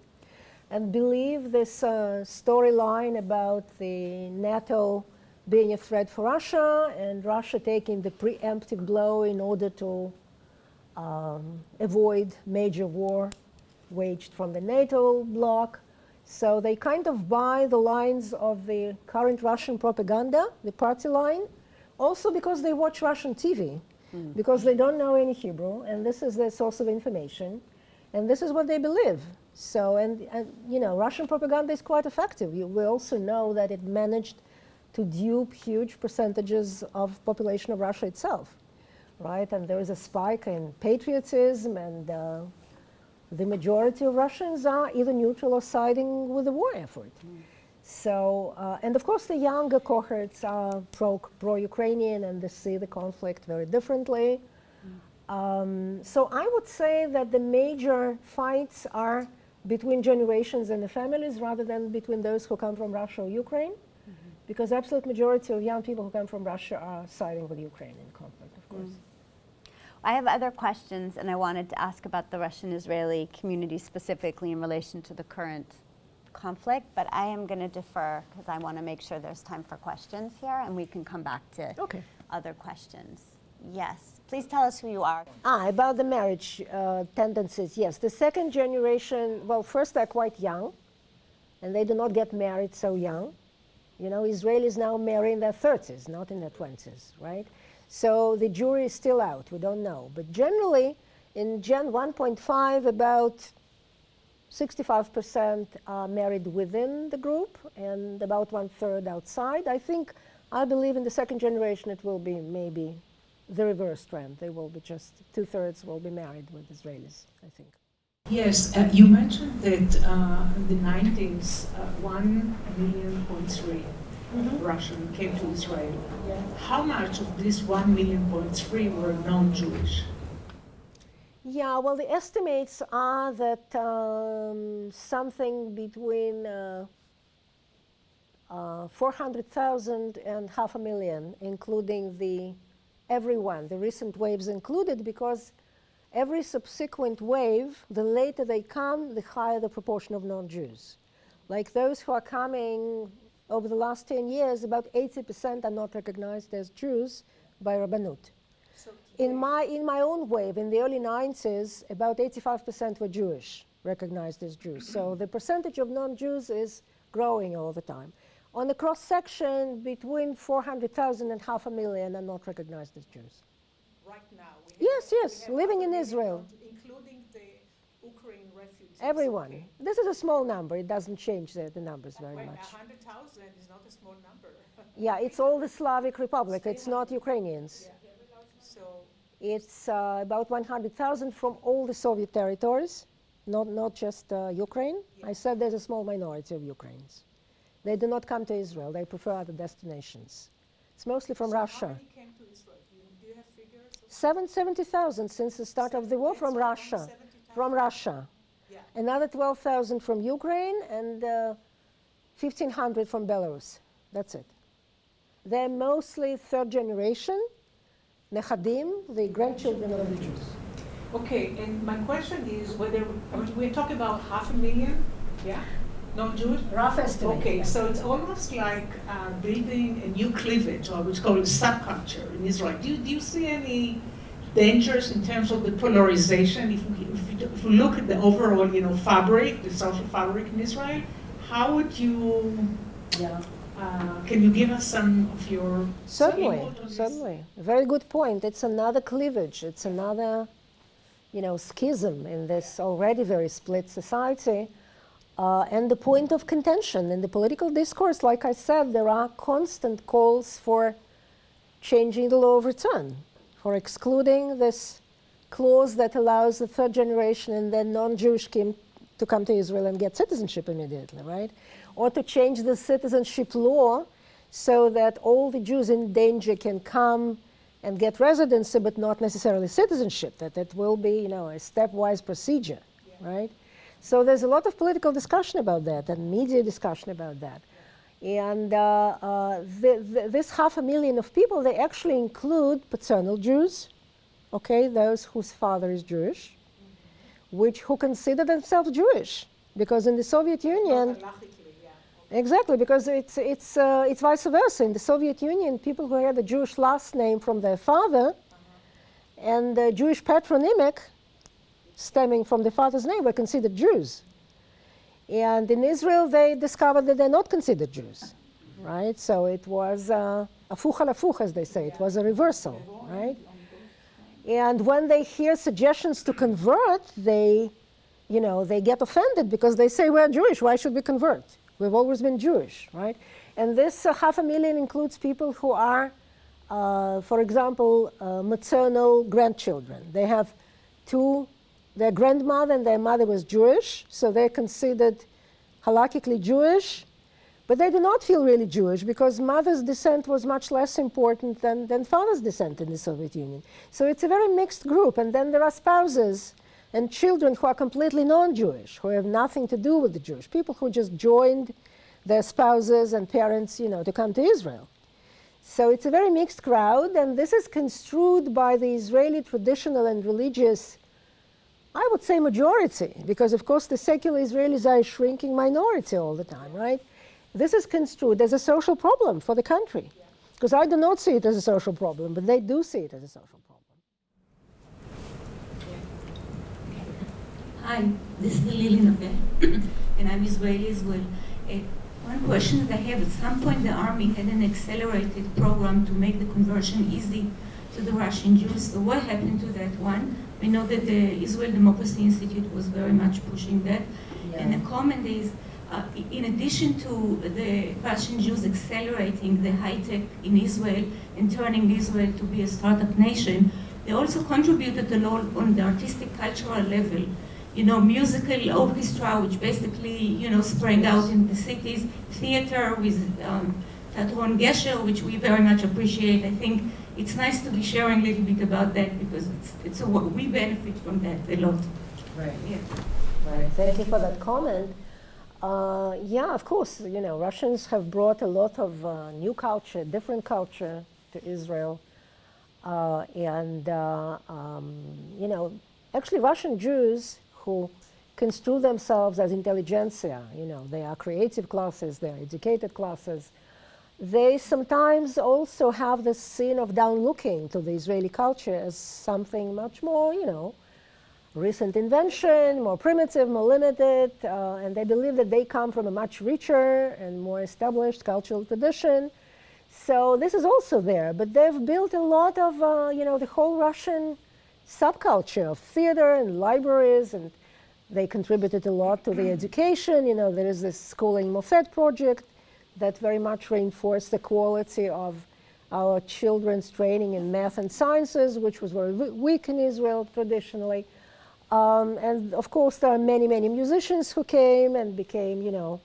and believe this storyline about the NATO being a threat for Russia and Russia taking the preemptive blow in order to avoid major war waged from the NATO bloc. So they kind of buy the lines of the current Russian propaganda, the party line, also because they watch Russian TV, because they don't know any Hebrew, and this is their source of information, and this is what they believe. So, and Russian propaganda is quite effective. We also know that it managed to dupe huge percentages of population of Russia itself, right? And there is a spike in patriotism, and the majority of Russians are either neutral or siding with the war effort. So, and of course the younger cohorts are pro-Ukrainian and they see the conflict very differently. So I would say that the major fights are between generations and the families rather than between those who come from Russia or Ukraine, because absolute majority of young people who come from Russia are siding with Ukraine in conflict, of course. I have other questions, and I wanted to ask about the Russian-Israeli community specifically in relation to the current conflict, but I am going to defer because I want to make sure there's time for questions here, and we can come back to other questions. Yes, please tell us who you are. About the marriage tendencies, yes. The second generation, well, first they're quite young, and they do not get married so young. Israelis now marry in their 30s, not in their 20s, right? So the jury is still out, we don't know. But generally, in Gen 1.5, about 65% are married within the group and about 1/3 outside. I believe in the second generation it will be maybe the reverse trend. They will be just 2/3 will be married with Israelis, I think. Yes, you mentioned that in the 90s, 1.3 million Russian came to Israel. Yeah. How much of this 1.3 million were non-Jewish? Yeah, well, the estimates are that something between 400,000 and 500,000, including everyone, the recent waves included, because every subsequent wave, the later they come, the higher the proportion of non-Jews. Like those who are coming over the last 10 years, about 80% are not recognized as Jews by Rabbanut. So in my own wave, in the early 90s, about 85% were Jewish, recognized as Jews. So the percentage of non-Jews is growing all the time. On the cross-section, between 400,000 and 500,000 are not recognized as Jews. right now, Yes, living in Israel. including the Ukraine refugees. Everyone. Okay. This is a small number. It doesn't change the numbers very Wait, much. 100,000 is not a small number. Yeah, it's all the Slavic Republic. It's not Ukrainians. So, It's about 100,000 from all the Soviet territories, not just Ukraine. I said there's a small minority of Ukrainians. They do not come to Israel. They prefer other destinations. It's mostly from Russia. how many came to Israel? Do you have figures? 70,000 since the start of the war from Russia. 70,000? From Russia. Yeah. Another 12,000 from Ukraine and 1,500 from Belarus. That's it. They're mostly third generation, nechadim, the grandchildren of the Jews. Okay, and my question is whether, we're talking about 500,000, yeah? Non-Jews? Rough estimate. Okay, so it's almost like building a new cleavage, or what's called subculture in Israel. Do you see any dangers in terms of the polarization? If we look at the overall, fabric, the social fabric in Israel, how would you? Yeah. Can you give us some of your Certainly, input on this? certainly. Very good point. It's another cleavage. It's another, schism in this already very split society. And the point of contention in the political discourse, like I said, there are constant calls for changing the law of return, for excluding this clause that allows the third generation and then non-Jewish to come to Israel and get citizenship immediately, right? Or to change the citizenship law so that all the Jews in danger can come and get residency, but not necessarily citizenship, that it will be, a stepwise procedure, right? So there's a lot of political discussion about that and media discussion about that. And this 500,000 of people, they actually include paternal Jews, okay, those whose father is Jewish, who consider themselves Jewish, because in the Soviet Union, exactly, because it's vice versa. In the Soviet Union, people who had a Jewish last name from their father and a Jewish patronymic stemming from the father's name were considered Jews. And in Israel, they discovered that they're not considered Jews, right? So it was afuch al afuch, as they say. It was a reversal, right? And when they hear suggestions to convert, they get offended because they say, we're Jewish, why should we convert? We've always been Jewish, right? And this 500,000 includes people who are, for example, maternal grandchildren. They have their grandmother and their mother was Jewish, so they're considered halakhically Jewish, but they do not feel really Jewish because mother's descent was much less important than father's descent in the Soviet Union. So it's a very mixed group. And then there are spouses and children who are completely non-Jewish, who have nothing to do with the Jewish people, who just joined their spouses and parents, to come to Israel. So it's a very mixed crowd, and this is construed by the Israeli traditional and religious, I would say, majority, because of course the secular Israelis are a shrinking minority all the time, right? This is construed as a social problem for the country, because I do not see it as a social problem, but they do see it as a social problem. Hi, this is Lily Nobel, and I'm Israeli as well. One question that I have, at some point the army had an accelerated program to make the conversion easy to the Russian Jews. So what happened to that one? We know that the Israel Democracy Institute was very much pushing that. And the comment is, in addition to the Russian Jews accelerating the high tech in Israel and turning Israel to be a startup nation, they also contributed a lot on the artistic cultural level. You know, musical orchestra, which basically, you know, sprang out in the cities, theater with Teatron Gesher, which we very much appreciate. I think it's nice to be sharing a little bit about that because we benefit from that a lot. Right. Yeah. Right. Thank you for that comment. Yeah, of course, you know, Russians have brought a lot of new culture, different culture to Israel. You know, actually Russian Jews who construe themselves as intelligentsia, you know, they are creative classes, they are educated classes, they sometimes also have this sin of down-looking to the Israeli culture as something much more, you know, recent invention, more primitive, more limited, and they believe that they come from a much richer and more established cultural tradition. So this is also there, but they've built a lot of, you know, the whole Russian subculture of theater and libraries, and they contributed a lot to the education. You know, there is this Schooling Mofet project that very much reinforced the quality of our children's training in math and sciences, which was very weak in Israel traditionally. And of course, there are many, many musicians who came and became, you know,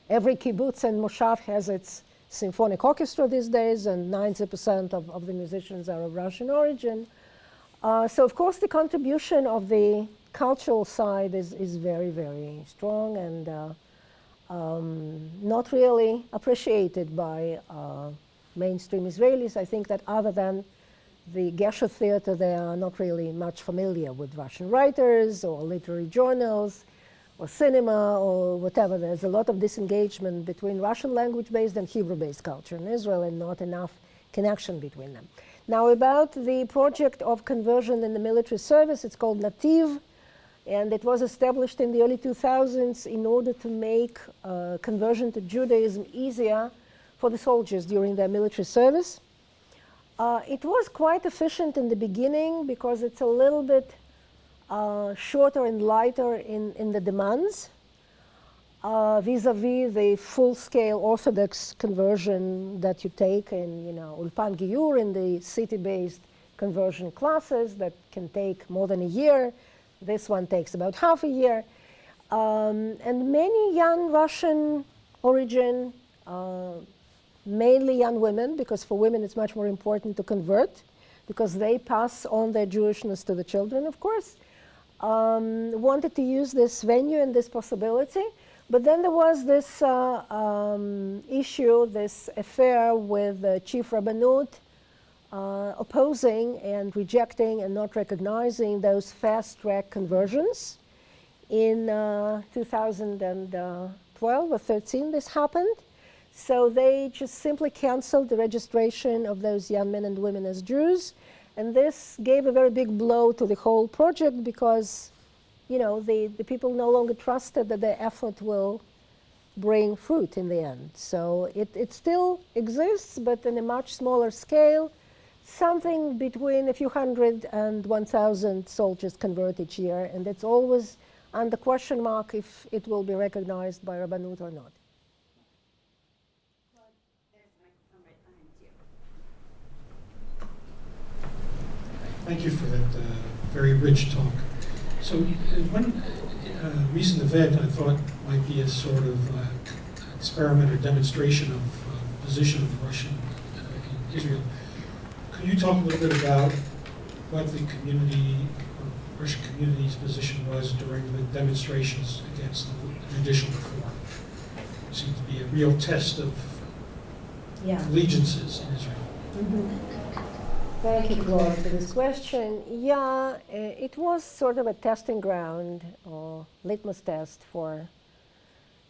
every kibbutz and moshav has its symphonic orchestra these days, and 90% of the musicians are of Russian origin. So of course, the contribution of the cultural side is very, very strong and not really appreciated by mainstream Israelis. I think that other than the Gesher theater, they are not really much familiar with Russian writers or literary journals or cinema or whatever. There's a lot of disengagement between Russian language-based and Hebrew-based culture in Israel and not enough connection between them. Now about the project of conversion in the military service, it's called Nativ, and it was established in the early 2000s in order to make conversion to Judaism easier for the soldiers during their military service. It was quite efficient in the beginning because it's a little bit shorter and lighter in the demands vis-a-vis the full-scale Orthodox conversion that you take in, you know, Ulpan Giyur, in the city-based conversion classes that can take more than a year. This one takes about half a year. And many young Russian origin, mainly young women, because for women it's much more important to convert because they pass on their Jewishness to the children, of course, wanted to use this venue and this possibility. But then there was this issue, this affair with the chief Rabbanut opposing and rejecting and not recognizing those fast-track conversions. In 2012 or 13, this happened. So they just simply canceled the registration of those young men and women as Jews. And this gave a very big blow to the whole project because, you know, the people no longer trusted that their effort will bring fruit in the end. So it still exists, but in a much smaller scale. Something between a few hundred and 1,000 soldiers convert each year, and it's always under question mark if it will be recognized by Rabbanut or not. Thank you for that very rich talk. So one recent event I thought might be a sort of experiment or demonstration of position of Russia in Israel. Could you talk a little bit about what the community, or Russian community's position was during the demonstrations against the judicial reform? It seemed to be a real test of allegiances in Israel. Mm-hmm. Thank you, Claude, for this question. Yeah, it was sort of a testing ground or litmus test for,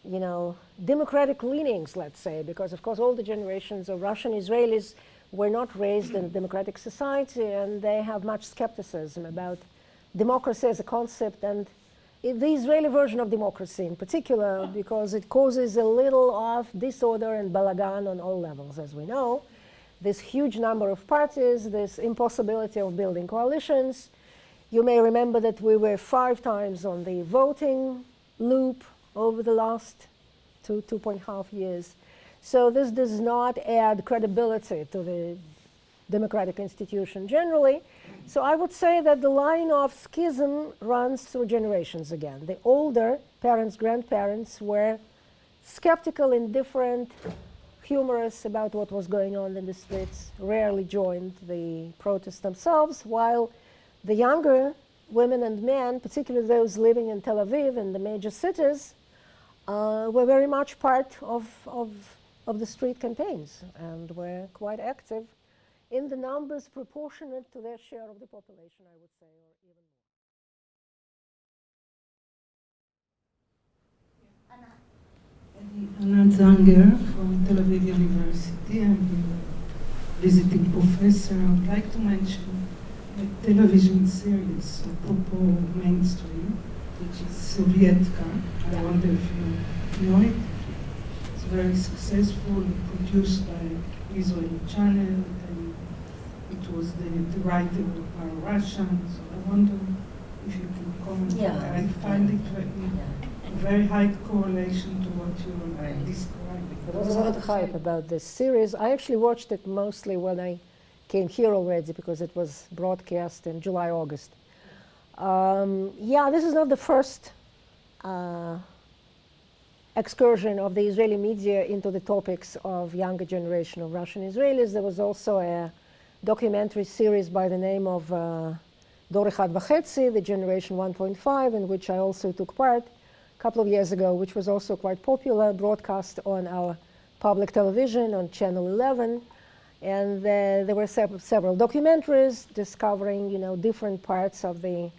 you know, democratic leanings, let's say, because of course all the generations of Russian Israelis were not raised in a democratic society, and they have much skepticism about democracy as a concept, and the Israeli version of democracy in particular, because it causes a little of disorder and balagan on all levels, as we know. This huge number of parties, this impossibility of building coalitions, You may remember that we were 5 times on the voting loop over the last 2.5 years. So this does not add credibility to the democratic institution generally. So I would say that the line of schism runs through generations again. The older parents, grandparents were skeptical, indifferent, humorous about what was going on in the streets, rarely joined the protests themselves, while the younger women and men, particularly those living in Tel Aviv and the major cities, were very much part of the street campaigns and were quite active in the numbers proportionate to their share of the population, I would say, or even more. Anand Zanger from Tel Aviv University. I'm a visiting professor. I would like to mention a television series, apropos mainstream, which is Sovietka. I wonder if you know it. It's very successful, produced by Israeli channel, and it was the writer are Russian, so I wonder if you can comment. Yeah. I find it very high correlation to what you're describing. There was a lot of hype about this series. I actually watched it mostly when I came here already because it was broadcast in July, August. Yeah, this is not the first excursion of the Israeli media into the topics of younger generation of Russian Israelis. There was also a documentary series by the name of Dor Echad V'Chetzi, the Generation 1.5, in which I also took part a couple of years ago, which was also quite popular, broadcast on our public television on Channel 11. And there were several documentaries discovering, different parts of the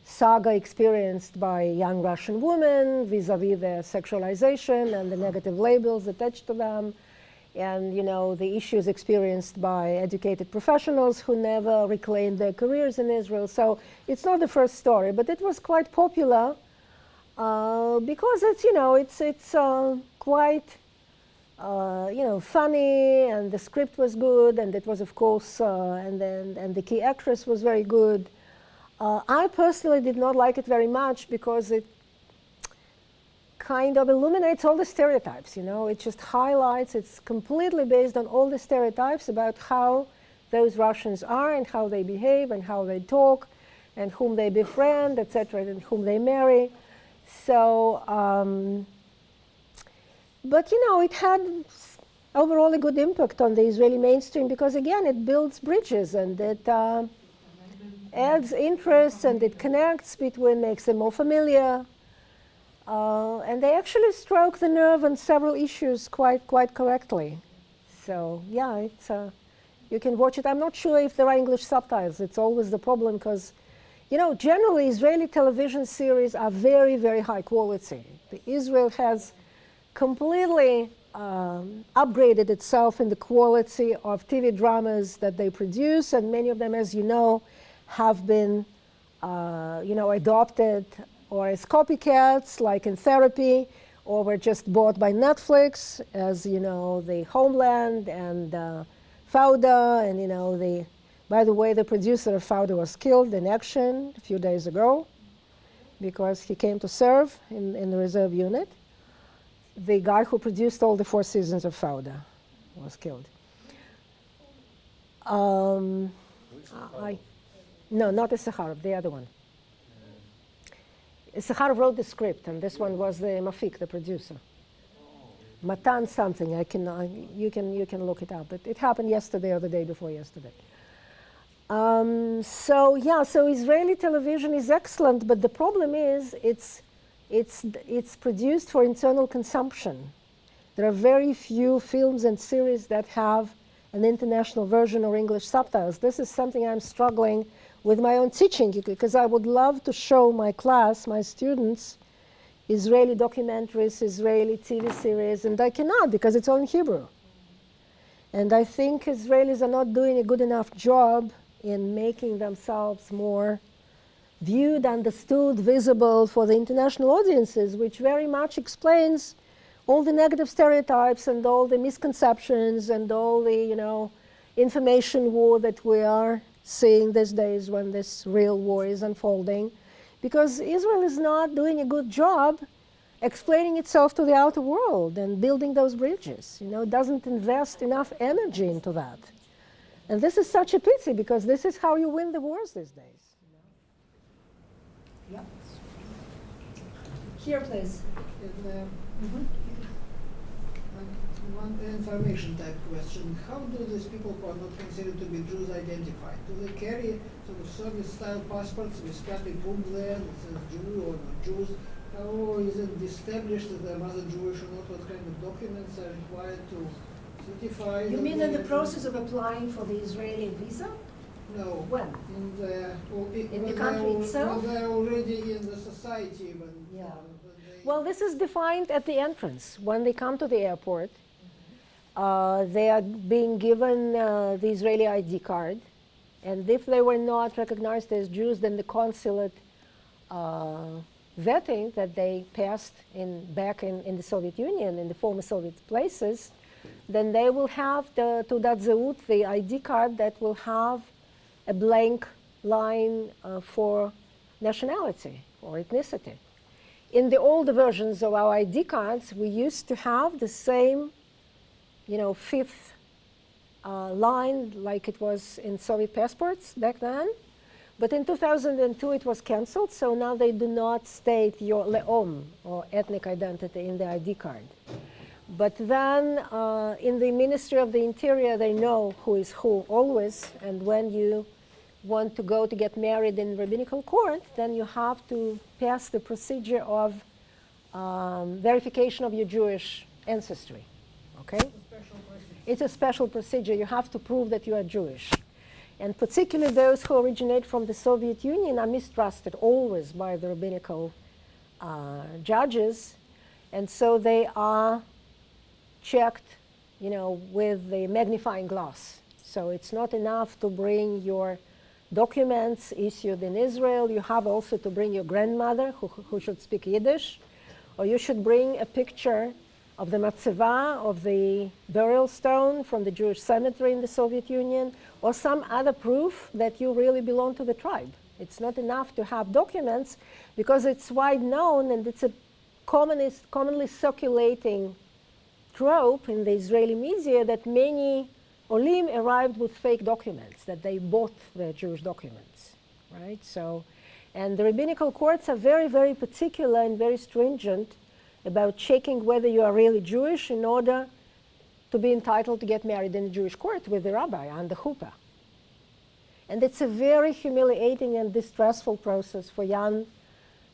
saga experienced by young Russian women vis-a-vis their sexualization and the negative labels attached to them, and the issues experienced by educated professionals who never reclaimed their careers in Israel. So it's not the first story, but it was quite popular because it's quite funny, and the script was good, and it was, of course, and the key actress was very good. I personally did not like it very much because it kind of illuminates all the stereotypes, It just highlights, it's completely based on all the stereotypes about how those Russians are and how they behave and how they talk and whom they befriend, etc., and whom they marry. So, but it had overall a good impact on the Israeli mainstream because, again, it builds bridges and it adds interest and it connects between, makes them more familiar. And they actually stroke the nerve on several issues quite correctly. So, yeah, it's you can watch it. I'm not sure if there are English subtitles. It's always the problem because, generally Israeli television series are very, very high quality. Israel has completely upgraded itself in the quality of TV dramas that they produce, and many of them, as you know, have been, adopted or as copycats, like in Therapy, or were just bought by Netflix, as the Homeland and Fauda, and by the way, the producer of Fauda was killed in action a few days ago because he came to serve in the reserve unit. The guy who produced all the 4 seasons of Fauda was killed. No, not Issacharov, the other one. Issacharov wrote the script, and this one was the Mafik, the producer. Matan something. You can look it up. But it happened yesterday or the day before yesterday. So Israeli television is excellent, but the problem is it's produced for internal consumption. There are very few films and series that have an international version or English subtitles. This is something I'm struggling with my own teaching, because I would love to show my class, my students, Israeli documentaries, Israeli TV series, and I cannot because it's all in Hebrew. And I think Israelis are not doing a good enough job in making themselves more viewed, understood, visible for the international audiences, which very much explains all the negative stereotypes and all the misconceptions and all the, information war that we are seeing these days when this real war is unfolding, because Israel is not doing a good job explaining itself to the outer world and building those bridges. You know, it doesn't invest enough energy into that. And this is such a pity, because this is how you win the wars these days. Yeah. Here, please. One information type question. How do these people who are not considered to be Jews identify? Do they carry sort of Soviet-style passports with Kathy Pum there that says Jew or not Jews? How is it established that they're mother Jewish or not? What kind of documents are required to certify? You mean in the process of applying for the Israeli visa? No. When? In the country itself? When they're already in the society. Yeah. Well, this is defined at the entrance. When they come to the airport, they are being given the Israeli ID card. And if they were not recognized as Jews, then the consulate vetting that they passed back in the Soviet Union, in the former Soviet places, then they will have the Teudat Zeut, the ID card that will have a blank line for nationality or ethnicity. In the older versions of our ID cards, we used to have the same, fifth line like it was in Soviet passports back then. But in 2002, it was canceled, so now they do not state your le'om, or ethnic identity, in the ID card. But then in the Ministry of the Interior, they know who is who always, and when you want to go to get married in rabbinical court, then you have to pass the procedure of verification of your Jewish ancestry, okay? It's a special procedure. You have to prove that you are Jewish. And particularly those who originate from the Soviet Union are mistrusted always by the rabbinical judges. And so they are checked, with the magnifying glass. So it's not enough to bring your documents issued in Israel. You have also to bring your grandmother who should speak Yiddish, or you should bring a picture of the matzeva, of the burial stone from the Jewish cemetery in the Soviet Union, or some other proof that you really belong to the tribe. It's not enough to have documents, because it's wide known, and it's a commonly circulating trope in the Israeli media that many Olim arrived with fake documents, that they bought their Jewish documents, right? So, and the rabbinical courts are very, very particular and very stringent about checking whether you are really Jewish in order to be entitled to get married in a Jewish court with the rabbi and the chuppah. And it's a very humiliating and distressful process for young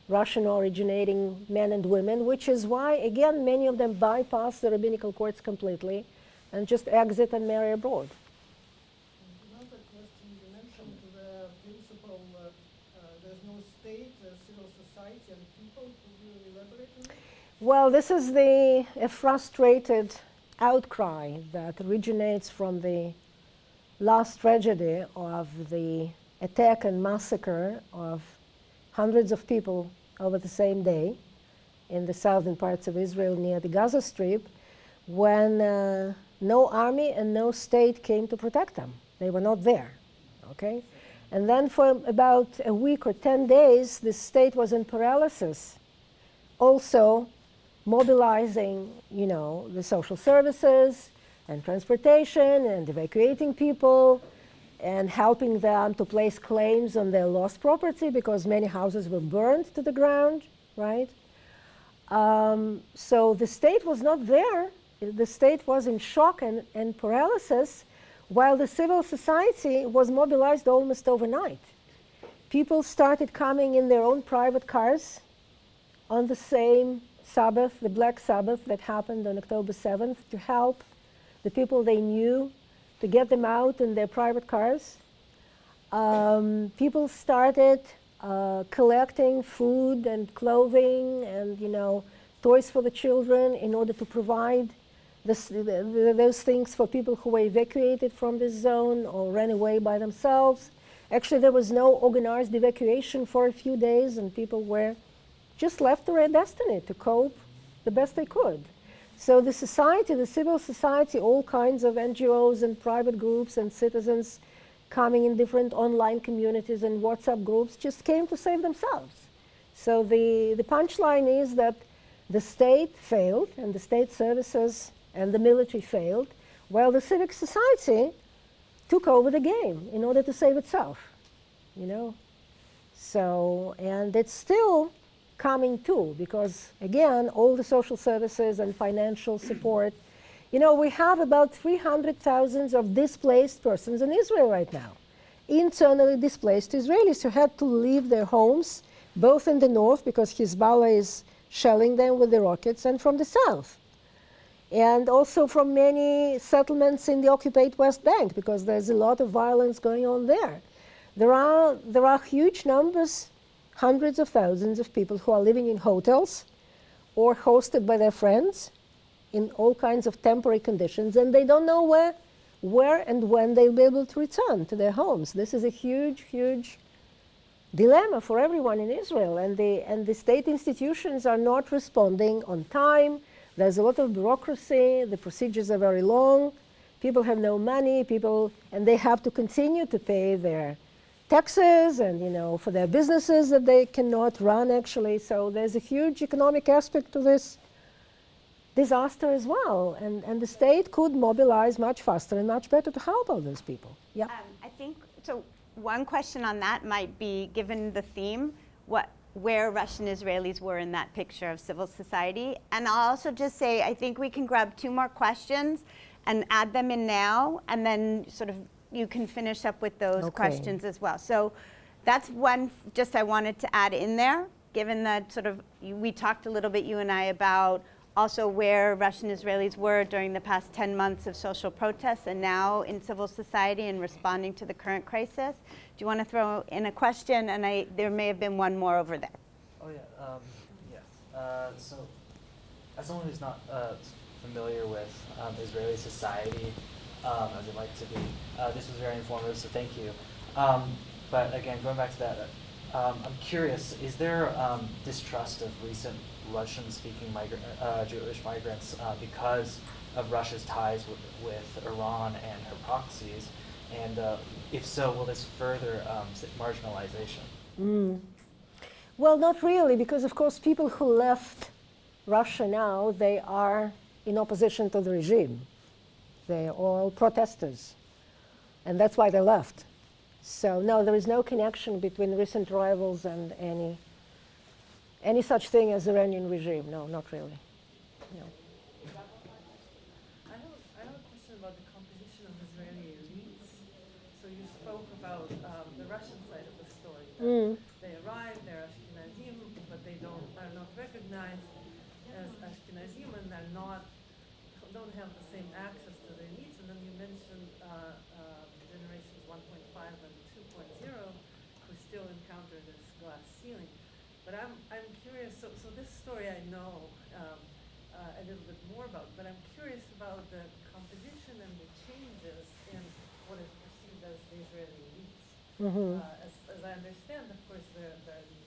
Russian originating men and women, which is why, again, many of them bypass the rabbinical courts completely and just exit and marry abroad. Another question, you mentioned the principle there's no state, there's civil society and people. Could you elaborate on that? Well, this is a frustrated outcry that originates from the last tragedy of the attack and massacre of hundreds of people over the same day in the southern parts of Israel near the Gaza Strip, when no army and no state came to protect them. They were not there, okay? And then for about a week or 10 days, the state was in paralysis, also mobilizing, the social services and transportation and evacuating people and helping them to place claims on their lost property, because many houses were burned to the ground, right? So the state was not there. The state was in shock and paralysis, while the civil society was mobilized almost overnight. People started coming in their own private cars on the same Sabbath, the Black Sabbath that happened on October 7th, to help the people they knew, to get them out in their private cars. People started collecting food and clothing and, toys for the children in order to provide those things for people who were evacuated from this zone or ran away by themselves. Actually, there was no organized evacuation for a few days, and people were just left to their destiny to cope the best they could. So the society, the civil society, all kinds of NGOs and private groups and citizens coming in different online communities and WhatsApp groups, just came to save themselves. So the punchline is that the state failed, and the state services and the military failed, while the civic society took over the game in order to save itself, you know. So, and it's still coming too, because again, all the social services and financial support, you know, we have about 300,000 of displaced persons in Israel right now. Internally displaced Israelis who had to leave their homes, both in the north, because Hezbollah is shelling them with the rockets, and from the south. And also from many settlements in the occupied West Bank, because there's a lot of violence going on there. There are huge numbers, hundreds of thousands of people who are living in hotels or hosted by their friends in all kinds of temporary conditions, and they don't know where and when they'll be able to return to their homes. This is a huge, huge dilemma for everyone in Israel, and the state institutions are not responding on time. There's a lot of bureaucracy, the procedures are very long, people have no money, and they have to continue to pay their taxes and, you know, for their businesses that they cannot run actually. So there's a huge economic aspect to this disaster as well, and the state could mobilize much faster and much better to help all those people. Yeah. I think, so one question on that might be, given the theme, where Russian Israelis were in that picture of civil society. And I'll also just say, I think we can grab 2 more questions and add them in now, and then sort of you can finish up with those questions as well. So that's one just I wanted to add in there, given that sort of we talked a little bit, you and I, about also where Russian Israelis were during the past 10 months of social protests and now in civil society and responding to the current crisis. Do you want to throw in a question? And there may have been one more over there. Oh yeah, yes. So as someone who's not familiar with Israeli society, as I'd like to be, this was very informative, so thank you. But again, going back to that, I'm curious, is there distrust of recent Russian-speaking Jewish migrants because of Russia's ties with Iran and her proxies? And if so, will this further marginalization? Well, not really, because of course people who left Russia now, they are in opposition to the regime. They're all protesters, and that's why they left. So no, there is no connection between recent arrivals and any such thing as Iranian regime. No, not really. No. I have a question about the composition of Israeli elites. So you spoke about the Russian side of the story. They arrive, they're Ashkenazi, but they are not recognized as Ashkenazi, and don't have the same access to the elites. And then you mentioned generations 1.5 and 2.0 who still encounter this glass ceiling. But I'm curious, so this story I know a little bit more about, but I'm curious about the composition and the changes in what is perceived as the Israeli elites. As I understand, of course, the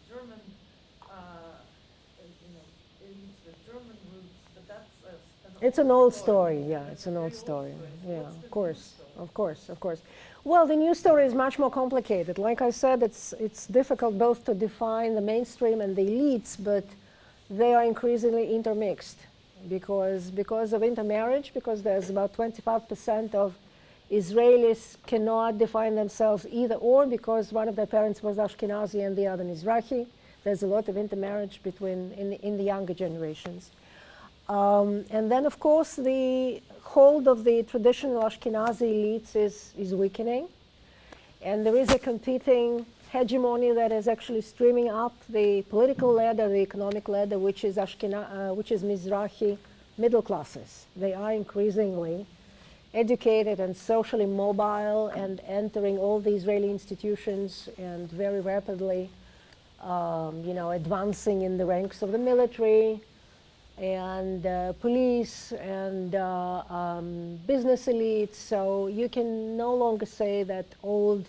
German, elites with German roots, but that's it's an old story, yeah, it's an old story. Yeah, of course. Well, the news story is much more complicated. Like I said, it's difficult both to define the mainstream and the elites, but they are increasingly intermixed because of intermarriage, because there's about 25% of Israelis cannot define themselves either or because one of their parents was Ashkenazi and the other Mizrahi. There's a lot of intermarriage in the younger generations. And then, of course, the hold of the traditional Ashkenazi elites is weakening. And there is a competing hegemony that is actually streaming up the political ladder, the economic ladder, which is Mizrahi middle classes. They are increasingly educated and socially mobile and entering all the Israeli institutions and very rapidly, advancing in the ranks of the military and police and business elites. So you can no longer say that old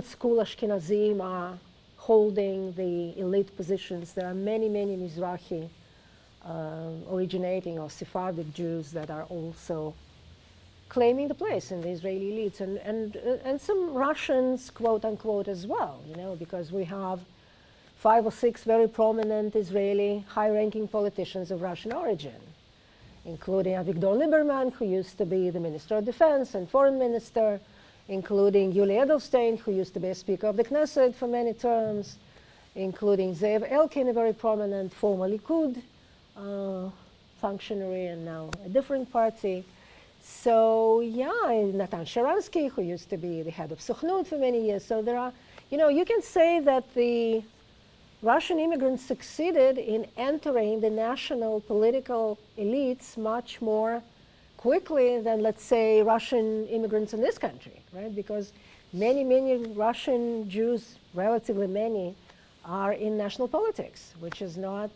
school Ashkenazim are holding the elite positions. There are many, many Mizrahi originating or Sephardic Jews that are also claiming the place in the Israeli elites, and some Russians, quote unquote, as well, because we have 5 or 6 very prominent Israeli high-ranking politicians of Russian origin, including Avigdor Lieberman, who used to be the Minister of Defense and Foreign Minister, including Yuli Edelstein, who used to be a Speaker of the Knesset for many terms, including Zev Elkin, a very prominent former Likud functionary and now a different party. So yeah, Natan Sharansky, who used to be the head of Sukhnut for many years. So there are, you can say that the Russian immigrants succeeded in entering the national political elites much more quickly than, let's say, Russian immigrants in this country, right? Because many, many Russian Jews, relatively many, are in national politics, which is not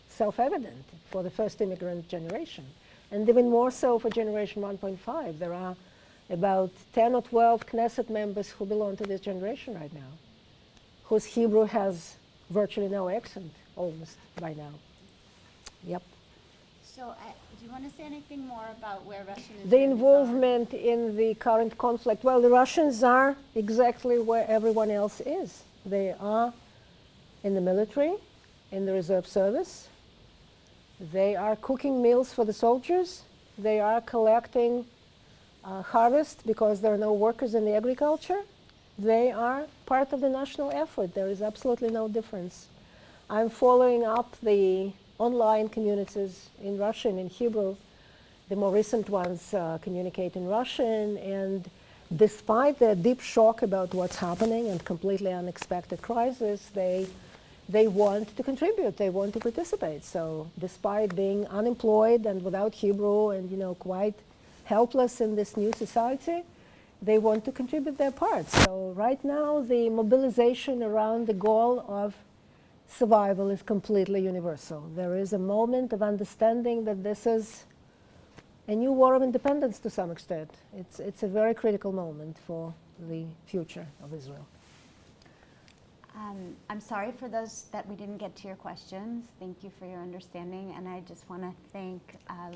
self-evident for the first immigrant generation. And even more so for generation 1.5. There are about 10 or 12 Knesset members who belong to this generation right now, whose Hebrew has virtually no accent, almost, by now. Yep. So do you want to say anything more about where Russian Israelis The involvement in the current conflict. Well, the Russians are exactly where everyone else is. They are in the military, in the reserve service. They are cooking meals for the soldiers. They are collecting harvest because there are no workers in the agriculture. They are part of the national effort. There is absolutely no difference. I'm following up the online communities in Russian, in Hebrew. The more recent ones communicate in Russian, and despite the deep shock about what's happening and completely unexpected crisis, they want to contribute, they want to participate. So despite being unemployed and without Hebrew and quite helpless in this new society, they want to contribute their part. So right now, the mobilization around the goal of survival is completely universal. There is a moment of understanding that this is a new war of independence to some extent. It's a very critical moment for the future of Israel. I'm sorry for those that we didn't get to your questions. Thank you for your understanding. And I just want to thank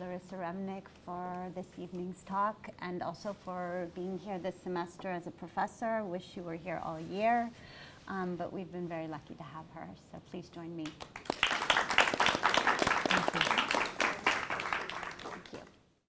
Larissa Remennick for this evening's talk and also for being here this semester as a professor. Wish you were here all year. But we've been very lucky to have her. So please join me.